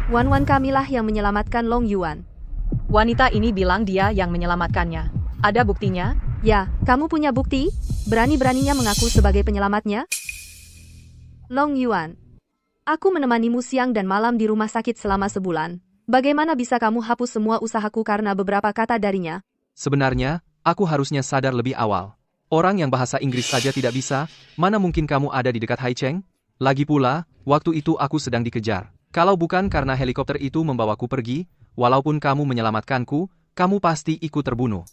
Wan kamilah yang menyelamatkan Long Yuan. Wanita ini bilang dia yang menyelamatkannya. Ada buktinya? Ya, kamu punya bukti? Berani-beraninya mengaku sebagai penyelamatnya? Long Yuan, aku menemanimu siang dan malam di rumah sakit selama sebulan. Bagaimana bisa kamu hapus semua usahaku karena beberapa kata darinya? Sebenarnya, aku harusnya sadar lebih awal. Orang yang bahasa Inggris saja tidak bisa, mana mungkin kamu ada di dekat Haicheng? Lagi pula, waktu itu aku sedang dikejar. Kalau bukan karena helikopter itu membawaku pergi, walaupun kamu menyelamatkanku, kamu pasti ikut terbunuh.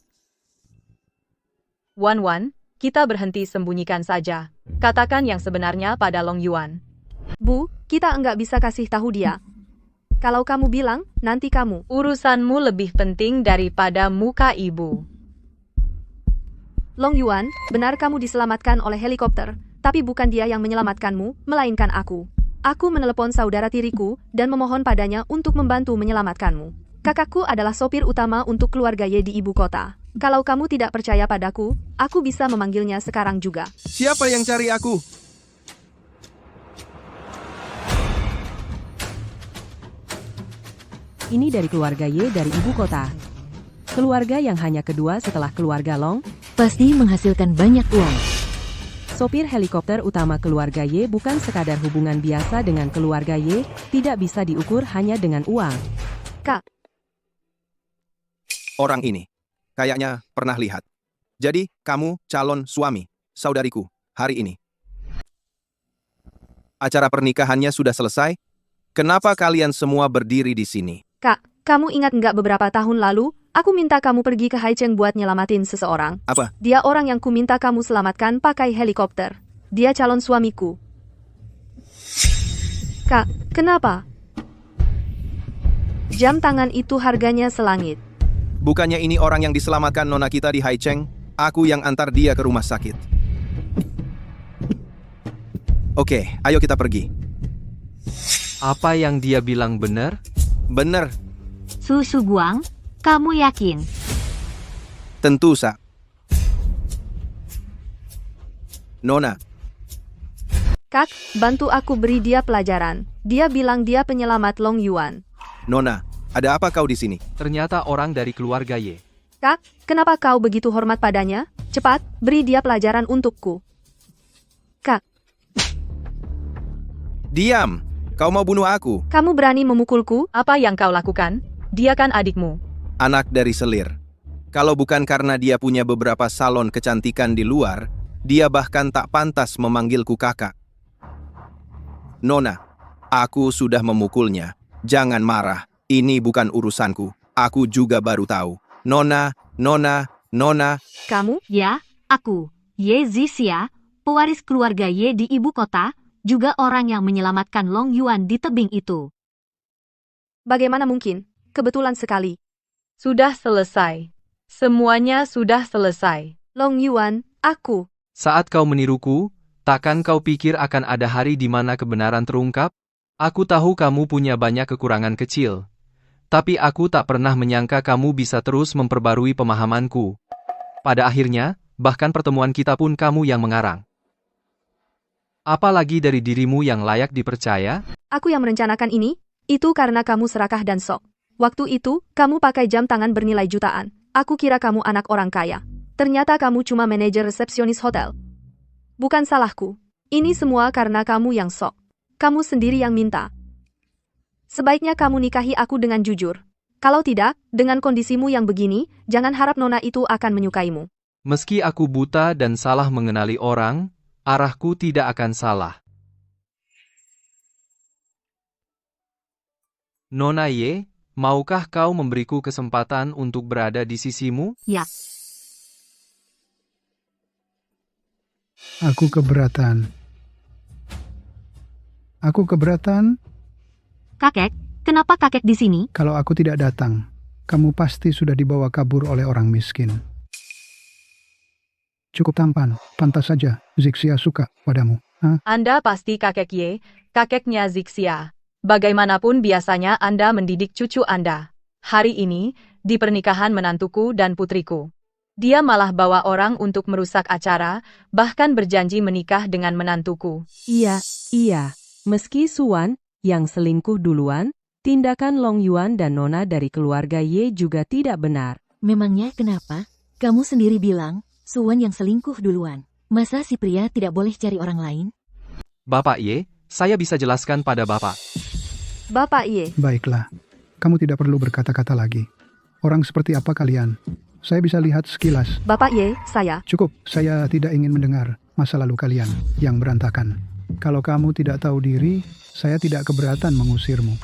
Wan, kita berhenti sembunyikan saja. Katakan yang sebenarnya pada Long Yuan. Bu, kita enggak bisa kasih tahu dia. Kalau kamu bilang, nanti kamu. Urusanmu lebih penting daripada muka ibu. Long Yuan, benar kamu diselamatkan oleh helikopter, tapi bukan dia yang menyelamatkanmu, melainkan aku. Aku menelepon saudara tiriku dan memohon padanya untuk membantu menyelamatkanmu. Kakakku adalah sopir utama untuk keluarga Ye di ibu kota. Kalau kamu tidak percaya padaku, aku bisa memanggilnya sekarang juga. Siapa yang cari aku? Ini dari keluarga Ye dari ibu kota. Keluarga yang hanya kedua setelah keluarga Long. Pasti menghasilkan banyak uang. Sopir helikopter utama keluarga Ye bukan sekadar hubungan biasa dengan keluarga Ye, tidak bisa diukur hanya dengan uang. Kak. Orang ini. Kayaknya pernah lihat. Jadi, kamu calon suami, saudariku, hari ini. Acara pernikahannya sudah selesai? Kenapa kalian semua berdiri di sini? Kak, kamu ingat nggak beberapa tahun lalu, aku minta kamu pergi ke Haicheng buat nyelamatin seseorang. Apa? Dia orang yang ku minta kamu selamatkan pakai helikopter. Dia calon suamiku. Kak, kenapa? Jam tangan itu harganya selangit. Bukannya ini orang yang diselamatkan nona kita di Haicheng? Aku yang antar dia ke rumah sakit. Oke, ayo kita pergi. Apa yang dia bilang benar? Bener, Susu Guang, kamu yakin? tentu, Sa. Nona, Kak, bantu aku beri dia pelajaran. Dia bilang dia penyelamat Long Yuan. Nona, ada apa kau di sini? Ternyata orang dari keluarga Ye. Kak, kenapa kau begitu hormat padanya? Cepat, beri dia pelajaran untukku. Kak, Diam! Kau mau bunuh aku? kamu berani memukulku? Apa yang kau lakukan? Dia kan adikmu. Anak dari selir. Kalau bukan karena dia punya beberapa salon kecantikan di luar, dia bahkan tak pantas memanggilku kakak. Nona, aku sudah memukulnya. Jangan marah. Ini bukan urusanku. Aku juga baru tahu. Nona. Kamu? Ya, aku, Ye Zixia, pewaris keluarga Ye di ibu kota, juga orang yang menyelamatkan Long Yuan di tebing itu. Bagaimana mungkin? Kebetulan sekali. Sudah selesai. Semuanya sudah selesai. Long Yuan, aku. Saat kau meniruku, takkan kau pikir akan ada hari di mana kebenaran terungkap? Aku tahu kamu punya banyak kekurangan kecil. Tapi aku tak pernah menyangka kamu bisa terus memperbarui pemahamanku. Pada akhirnya, bahkan pertemuan kita pun kamu yang mengarang. Apalagi dari dirimu yang layak dipercaya? Aku yang merencanakan ini, itu karena kamu serakah dan sok. Waktu itu, kamu pakai jam tangan bernilai jutaan. Aku kira kamu anak orang kaya. Ternyata kamu cuma manajer resepsionis hotel. Bukan salahku. Ini semua karena kamu yang sok. Kamu sendiri yang minta. Sebaiknya kamu nikahi aku dengan jujur. Kalau tidak, dengan kondisimu yang begini, jangan harap nona itu akan menyukaimu. Meski aku buta dan salah mengenali orang, arahku tidak akan salah. Nona Ye, maukah kau memberiku kesempatan untuk berada di sisimu? Ya. Aku keberatan. Kakek, kenapa kakek di sini? Kalau aku tidak datang, kamu pasti sudah dibawa kabur oleh orang miskin. Cukup tampan, pantas saja Zixia suka padamu. Anda pasti kakek Ye, kakeknya Zixia. Bagaimanapun biasanya Anda mendidik cucu Anda. Hari ini, di pernikahan menantuku dan putriku. Dia malah bawa orang untuk merusak acara, bahkan berjanji menikah dengan menantuku. Iya. Meski Suwan yang selingkuh duluan, tindakan Long Yuan dan Nona dari keluarga Ye juga tidak benar. Memangnya kenapa? Kamu sendiri bilang, Suwan yang selingkuh duluan. Masa si pria tidak boleh cari orang lain? Bapak Ye, saya bisa jelaskan pada Bapak. Bapak Ye. Baiklah, kamu tidak perlu berkata-kata lagi. Orang seperti apa kalian? Saya bisa lihat sekilas. Bapak Ye, saya. Cukup, saya tidak ingin mendengar masa lalu kalian yang berantakan. Kalau kamu tidak tahu diri, saya tidak keberatan mengusirmu.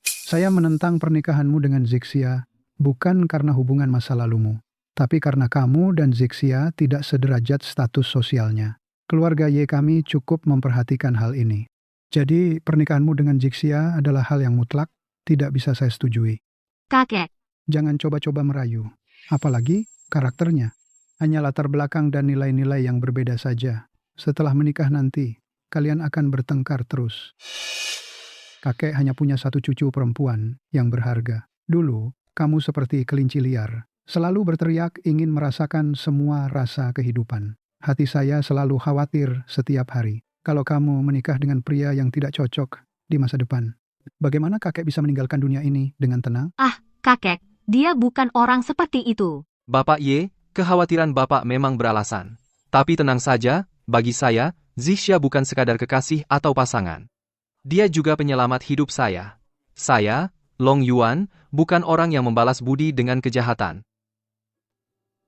Saya menentang pernikahanmu dengan Zixia, bukan karena hubungan masa lalumu, tapi karena kamu dan Zixia tidak sederajat status sosialnya. Keluarga Ye kami cukup memperhatikan hal ini. Jadi, pernikahanmu dengan Zixia adalah hal yang mutlak, tidak bisa saya setujui. Kakek. Jangan coba-coba merayu. Apalagi karakternya. Hanya latar belakang dan nilai-nilai yang berbeda saja. Setelah menikah nanti, kalian akan bertengkar terus. Kakek hanya punya satu cucu perempuan yang berharga. Dulu, kamu seperti kelinci liar. Selalu berteriak ingin merasakan semua rasa kehidupan. Hati saya selalu khawatir setiap hari. Kalau kamu menikah dengan pria yang tidak cocok di masa depan. Bagaimana kakek bisa meninggalkan dunia ini dengan tenang? Kakek, dia bukan orang seperti itu. Bapak Ye, kekhawatiran Bapak memang beralasan. Tapi tenang saja, bagi saya, Zixia bukan sekadar kekasih atau pasangan. Dia juga penyelamat hidup saya. Saya, Long Yuan, bukan orang yang membalas budi dengan kejahatan.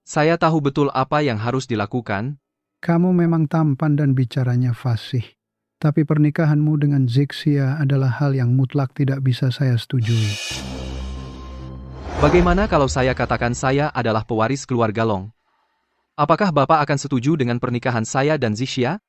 Saya tahu betul apa yang harus dilakukan. Kamu memang tampan dan bicaranya fasih. Tapi pernikahanmu dengan Zixia adalah hal yang mutlak tidak bisa saya setujui. Bagaimana kalau saya katakan saya adalah pewaris keluarga Long? Apakah Bapak akan setuju dengan pernikahan saya dan Zixia?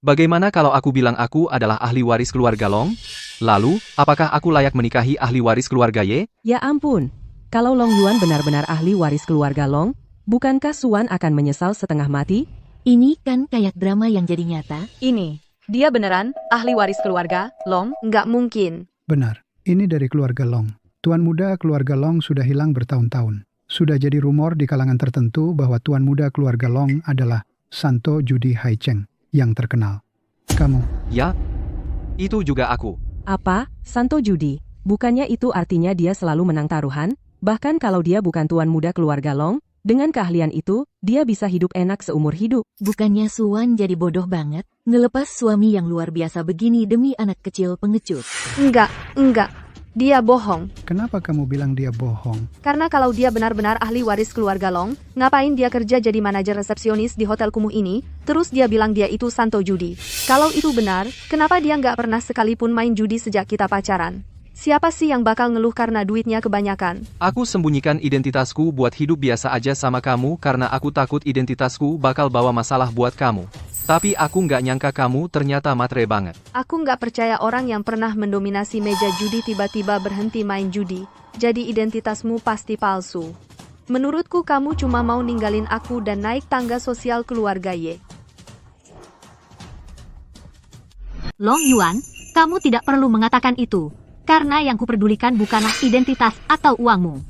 Bagaimana kalau aku bilang aku adalah ahli waris keluarga Long? Lalu, apakah aku layak menikahi ahli waris keluarga Ye? Ya ampun, kalau Long Yuan benar-benar ahli waris keluarga Long, bukankah Suan akan menyesal setengah mati? Ini kan kayak drama yang jadi nyata. Ini, dia beneran ahli waris keluarga Long? Nggak mungkin. Benar, ini dari keluarga Long. Tuan muda keluarga Long sudah hilang bertahun-tahun. Sudah jadi rumor di kalangan tertentu bahwa tuan muda keluarga Long adalah Santo Judi Haicheng yang terkenal. Kamu? Ya, itu juga aku. Apa? Santo Judi? Bukannya itu artinya dia selalu menang taruhan? Bahkan kalau dia bukan tuan muda keluarga Long, dengan keahlian itu, dia bisa hidup enak seumur hidup. Bukannya Suan jadi bodoh banget, ngelepas suami yang luar biasa begini demi anak kecil pengecut. Enggak. Dia bohong. Kenapa kamu bilang dia bohong? Karena kalau dia benar-benar ahli waris keluarga Long, ngapain dia kerja jadi manajer resepsionis di hotel kumuh ini, terus dia bilang dia itu Santo Judi. Kalau itu benar, kenapa dia nggak pernah sekalipun main judi sejak kita pacaran? Siapa sih yang bakal ngeluh karena duitnya kebanyakan? Aku sembunyikan identitasku buat hidup biasa aja sama kamu karena aku takut identitasku bakal bawa masalah buat kamu. Tapi aku nggak nyangka kamu ternyata matre banget. Aku nggak percaya orang yang pernah mendominasi meja judi tiba-tiba berhenti main judi. Jadi identitasmu pasti palsu. Menurutku kamu cuma mau ninggalin aku dan naik tangga sosial keluarga Ye. Long Yuan, kamu tidak perlu mengatakan itu. Karena yang kuperdulikan bukanlah identitas atau uangmu.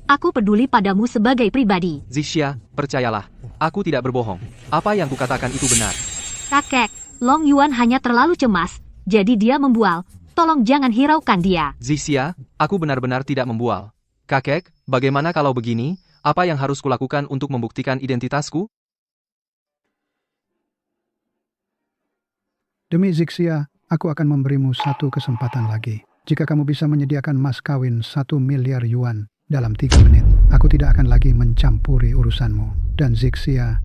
Aku peduli padamu sebagai pribadi. Zixia, percayalah, aku tidak berbohong. Apa yang kukatakan itu benar. Kakek, Long Yuan hanya terlalu cemas, jadi dia membual. Tolong jangan hiraukan dia. Zixia, aku benar-benar tidak membual. Kakek, bagaimana kalau begini? Apa yang harus kulakukan untuk membuktikan identitasku? Demi Zixia, aku akan memberimu satu kesempatan lagi. Jika kamu bisa menyediakan mas kawin 1 miliar yuan dalam 3 menit, aku tidak akan lagi mencampuri urusanmu. Dan Zixia,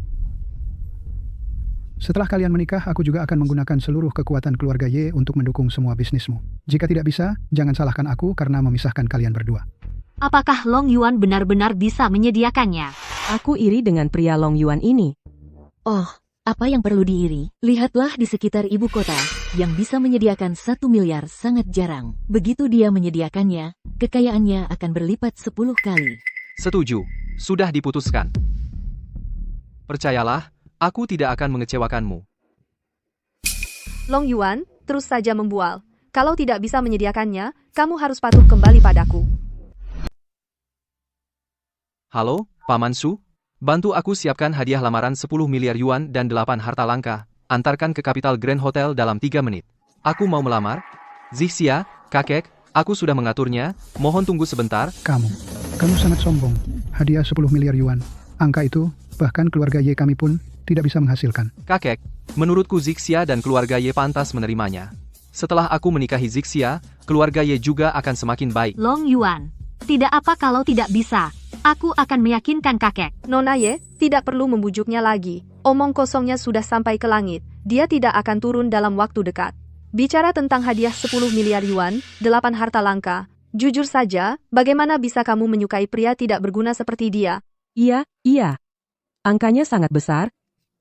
setelah kalian menikah, aku juga akan menggunakan seluruh kekuatan keluarga Ye untuk mendukung semua bisnismu. Jika tidak bisa, jangan salahkan aku karena memisahkan kalian berdua. Apakah Long Yuan benar-benar bisa menyediakannya? Aku iri dengan pria Long Yuan ini. Oh, apa yang perlu diiri? Lihatlah di sekitar ibu kota, yang bisa menyediakan 1 miliar sangat jarang. Begitu dia menyediakannya, kekayaannya akan berlipat 10 kali. Setuju, sudah diputuskan. Percayalah, aku tidak akan mengecewakanmu. Long Yuan, terus saja membual. Kalau tidak bisa menyediakannya, kamu harus patuh kembali padaku. Halo, Paman Su? Bantu aku siapkan hadiah lamaran 10 miliar yuan dan 8 harta langka. Antarkan ke Capital Grand Hotel dalam 3 menit. Aku mau melamar. Zixia, kakek, aku sudah mengaturnya. Mohon tunggu sebentar. Kamu sangat sombong. Hadiah 10 miliar yuan. Angka itu, bahkan keluarga Ye kami pun tidak bisa menghasilkan. Kakek, menurutku Zixia dan keluarga Ye pantas menerimanya. Setelah aku menikahi Zixia, keluarga Ye juga akan semakin baik. Long Yuan, tidak apa kalau tidak bisa. Aku akan meyakinkan kakek. Nona Ye, tidak perlu membujuknya lagi. Omong kosongnya sudah sampai ke langit. Dia tidak akan turun dalam waktu dekat. Bicara tentang hadiah 10 miliar yuan, 8 harta langka. Jujur saja, bagaimana bisa kamu menyukai pria tidak berguna seperti dia? Iya. Angkanya sangat besar.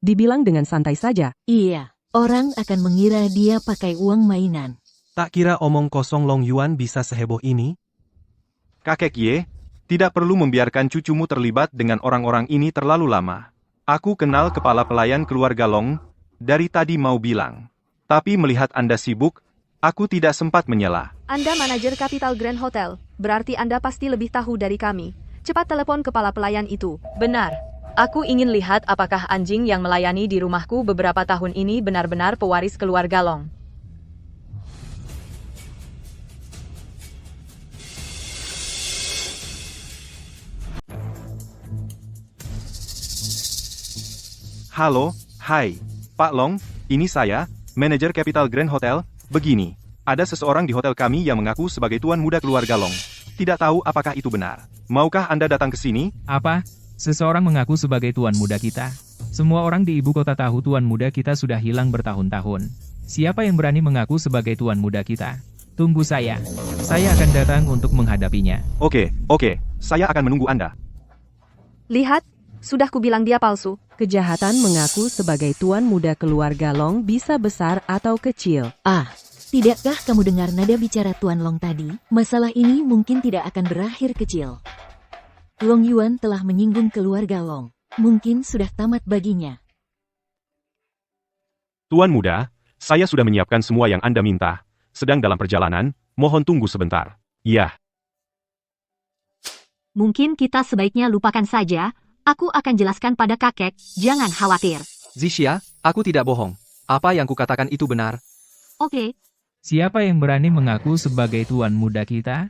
Dibilang dengan santai saja. Iya, orang akan mengira dia pakai uang mainan. Tak kira omong kosong Long Yuan bisa seheboh ini. Kakek Ye, tidak perlu membiarkan cucumu terlibat dengan orang-orang ini terlalu lama. Aku kenal kepala pelayan keluarga Long, dari tadi mau bilang. Tapi melihat Anda sibuk, aku tidak sempat menyela. Anda manajer Capital Grand Hotel, berarti Anda pasti lebih tahu dari kami. Cepat telepon kepala pelayan itu. Benar. Aku ingin lihat apakah anjing yang melayani di rumahku beberapa tahun ini benar-benar pewaris keluarga Long. Halo, hai, Pak Long, ini saya, manajer Capital Grand Hotel. Begini, ada seseorang di hotel kami yang mengaku sebagai tuan muda keluarga Long. Tidak tahu apakah itu benar. Maukah Anda datang ke sini? Apa? Seseorang mengaku sebagai tuan muda kita? Semua orang di ibu kota tahu tuan muda kita sudah hilang bertahun-tahun. Siapa yang berani mengaku sebagai tuan muda kita? Tunggu saya. Saya akan datang untuk menghadapinya. Oke, saya akan menunggu Anda. Lihat, sudah kubilang dia palsu. Kejahatan mengaku sebagai tuan muda keluarga Long bisa besar atau kecil. Tidakkah kamu dengar nada bicara Tuan Long tadi? Masalah ini mungkin tidak akan berakhir kecil. Long Yuan telah menyinggung keluarga Long. Mungkin sudah tamat baginya. Tuan muda, saya sudah menyiapkan semua yang Anda minta. Sedang dalam perjalanan, mohon tunggu sebentar. Ya. Mungkin kita sebaiknya lupakan saja. Aku akan jelaskan pada kakek, jangan khawatir. Zixia, aku tidak bohong. Apa yang kukatakan itu benar. Oke. Siapa yang berani mengaku sebagai tuan muda kita?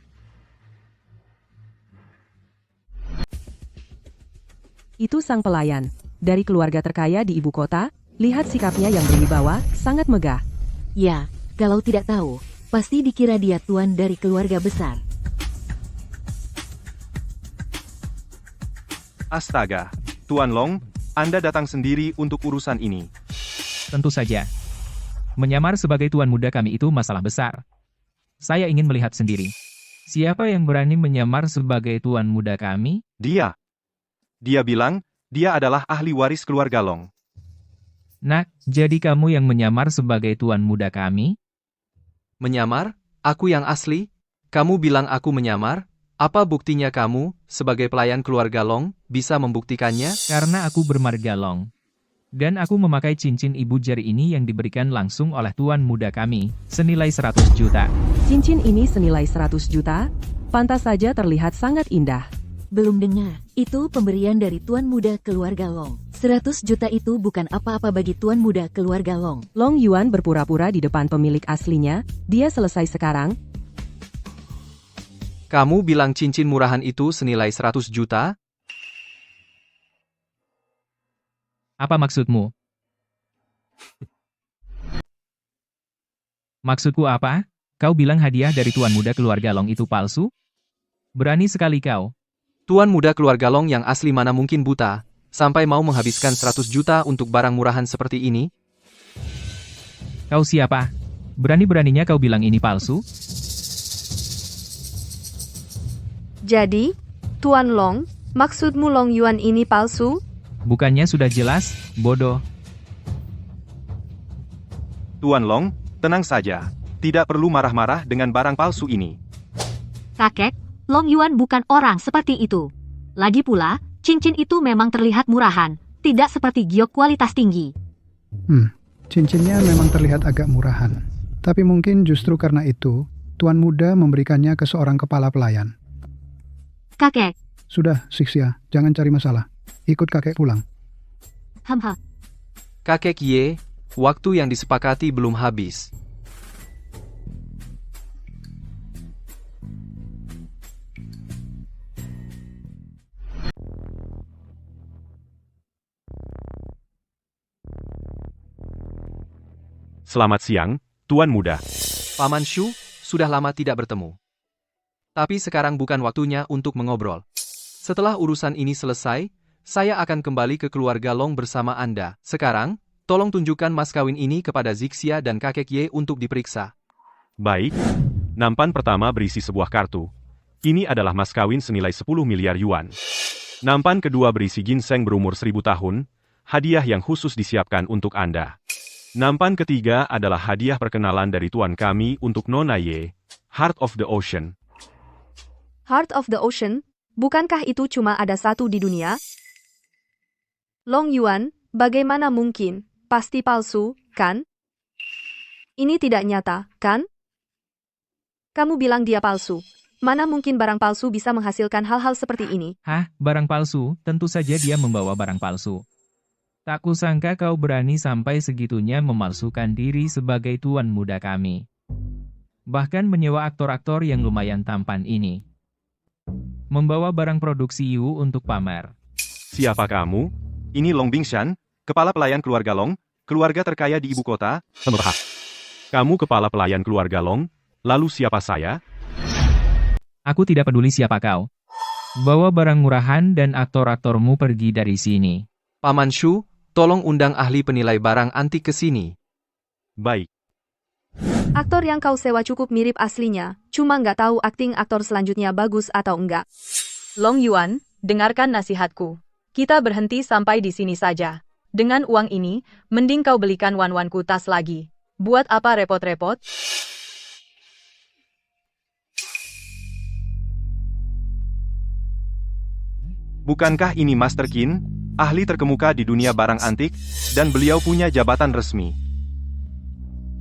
Itu sang pelayan. Dari keluarga terkaya di ibu kota, lihat sikapnya yang berwibawa, sangat megah. Ya, kalau tidak tahu, pasti dikira dia tuan dari keluarga besar. Astaga, Tuan Long, Anda datang sendiri untuk urusan ini. Tentu saja. Menyamar sebagai tuan muda kami itu masalah besar. Saya ingin melihat sendiri. Siapa yang berani menyamar sebagai tuan muda kami? Dia. Dia bilang, dia adalah ahli waris keluarga Long. Nak, jadi kamu yang menyamar sebagai tuan muda kami? Menyamar? Aku yang asli? Kamu bilang aku menyamar? Apa buktinya kamu, sebagai pelayan keluarga Long, bisa membuktikannya? Karena aku bermarga Long. Dan aku memakai cincin ibu jari ini yang diberikan langsung oleh tuan muda kami, senilai 100 juta. Cincin ini senilai 100 juta? Pantas saja terlihat sangat indah. Belum dengar, itu pemberian dari tuan muda keluarga Long. 100 juta itu bukan apa-apa bagi tuan muda keluarga Long. Long Yuan berpura-pura di depan pemilik aslinya, dia selesai sekarang. Kamu bilang cincin murahan itu senilai 100 juta? Apa maksudmu? Maksudku apa? Kau bilang hadiah dari tuan muda keluarga Long itu palsu? Berani sekali kau. Tuan muda keluarga Long yang asli mana mungkin buta, sampai mau menghabiskan 100 juta untuk barang murahan seperti ini? Kau siapa? Berani-beraninya kau bilang ini palsu? Jadi, Tuan Long, maksudmu Long Yuan ini palsu? Bukannya sudah jelas, bodoh. Tuan Long, tenang saja. Tidak perlu marah-marah dengan barang palsu ini. Kakek, Long Yuan bukan orang seperti itu. Lagi pula, cincin itu memang terlihat murahan, tidak seperti giok kualitas tinggi. Cincinnya memang terlihat agak murahan. Tapi mungkin justru karena itu, Tuan muda memberikannya ke seorang kepala pelayan. Kakek. Sudah, Zixia, jangan cari masalah. Ikut kakek pulang. Kakek Ye, waktu yang disepakati belum habis. Selamat siang, Tuan muda. Paman Shu, sudah lama tidak bertemu. Tapi sekarang bukan waktunya untuk mengobrol. Setelah urusan ini selesai, saya akan kembali ke keluarga Long bersama Anda. Sekarang, tolong tunjukkan mas kawin ini kepada Zixia dan kakek Ye untuk diperiksa. Baik. Nampan pertama berisi sebuah kartu. Ini adalah mas kawin senilai 10 miliar yuan. Nampan kedua berisi ginseng berumur 1000 tahun, hadiah yang khusus disiapkan untuk Anda. Nampan ketiga adalah hadiah perkenalan dari tuan kami untuk Nona Ye, Heart of the Ocean. Heart of the Ocean? Bukankah itu cuma ada satu di dunia? Long Yuan, bagaimana mungkin? Pasti palsu, kan? Ini tidak nyata, kan? Kamu bilang dia palsu. Mana mungkin barang palsu bisa menghasilkan hal-hal seperti ini? Hah, barang palsu? Tentu saja dia membawa barang palsu. Tak kusangka kau berani sampai segitunya memalsukan diri sebagai tuan muda kami. Bahkan menyewa aktor-aktor yang lumayan tampan ini. Membawa barang produksi Yu untuk pamer. Siapa kamu? Ini Long Bingshan, kepala pelayan keluarga Long, keluarga terkaya di ibu kota. Kamu kepala pelayan keluarga Long, lalu siapa saya? Aku tidak peduli siapa kau. Bawa barang murahan dan aktor-aktormu pergi dari sini. Paman Shu, tolong undang ahli penilai barang antik ke sini. Baik. Aktor yang kau sewa cukup mirip aslinya, cuma nggak tahu akting aktor selanjutnya bagus atau enggak. Long Yuan, dengarkan nasihatku. Kita berhenti sampai di sini saja. Dengan uang ini, mending kau belikan Wan-Wanku tas lagi. Buat apa repot-repot? Bukankah ini Master Qin, ahli terkemuka di dunia barang antik, dan beliau punya jabatan resmi?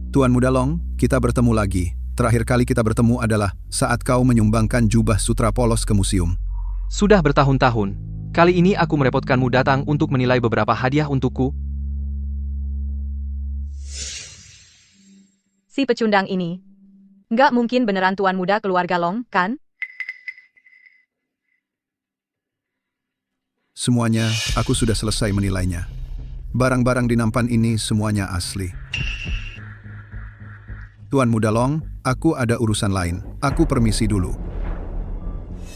Tuan Muda Long, kita bertemu lagi. Terakhir kali kita bertemu adalah saat kau menyumbangkan jubah sutra polos ke museum. Sudah bertahun-tahun. Kali ini aku merepotkanmu datang untuk menilai beberapa hadiah untukku. Si pecundang ini. Nggak mungkin beneran tuan muda keluarga Long, kan? Semuanya, aku sudah selesai menilainya. Barang-barang di nampan ini semuanya asli. Tuan Muda Long, aku ada urusan lain. Aku permisi dulu.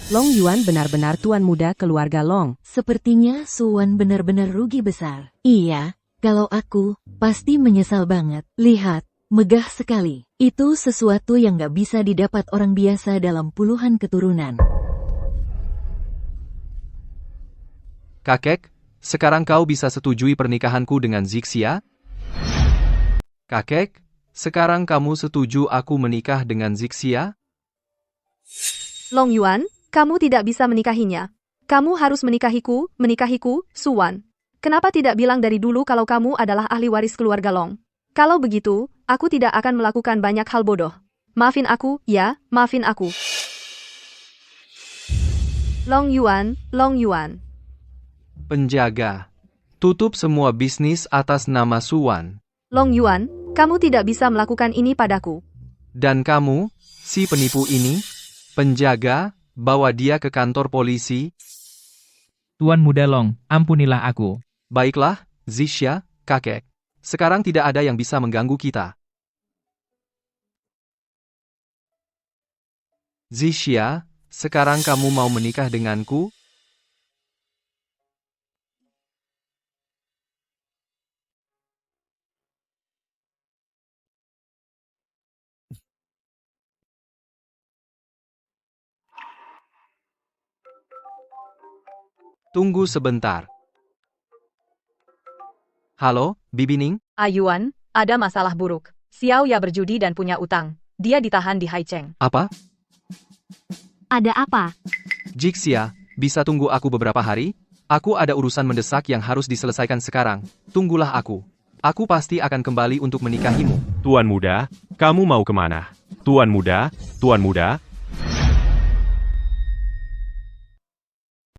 Long Yuan benar-benar tuan muda keluarga Long. Sepertinya Suwan benar-benar rugi besar. Iya, kalau aku, pasti menyesal banget. Lihat, megah sekali. Itu sesuatu yang gak bisa didapat orang biasa dalam puluhan keturunan. Kakek, sekarang kau bisa setujui pernikahanku dengan Zixia? Kakek, sekarang kamu setuju aku menikah dengan Zixia? Long Yuan, kamu tidak bisa menikahinya. Kamu harus menikahiku, Suwan. Kenapa tidak bilang dari dulu kalau kamu adalah ahli waris keluarga Long? Kalau begitu, aku tidak akan melakukan banyak hal bodoh. Maafin aku, ya, maafin aku. Long Yuan. Penjaga. Tutup semua bisnis atas nama Suwan. Long Yuan, kamu tidak bisa melakukan ini padaku. Dan kamu, si penipu ini, penjaga, bawa dia ke kantor polisi. Tuan Muda Long, ampunilah aku. Baiklah, Zixia, kakek. Sekarang tidak ada yang bisa mengganggu kita. Zixia, sekarang kamu mau menikah denganku? Tunggu sebentar. Halo, Bibi Ning? Yuan, ada masalah buruk. Xiao Ya berjudi dan punya utang. Dia ditahan di Haicheng. Apa? Ada apa? Zixia, bisa tunggu aku beberapa hari? Aku ada urusan mendesak yang harus diselesaikan sekarang. Tunggulah aku. Aku pasti akan kembali untuk menikahimu. Tuan Muda, kamu mau kemana? Tuan Muda,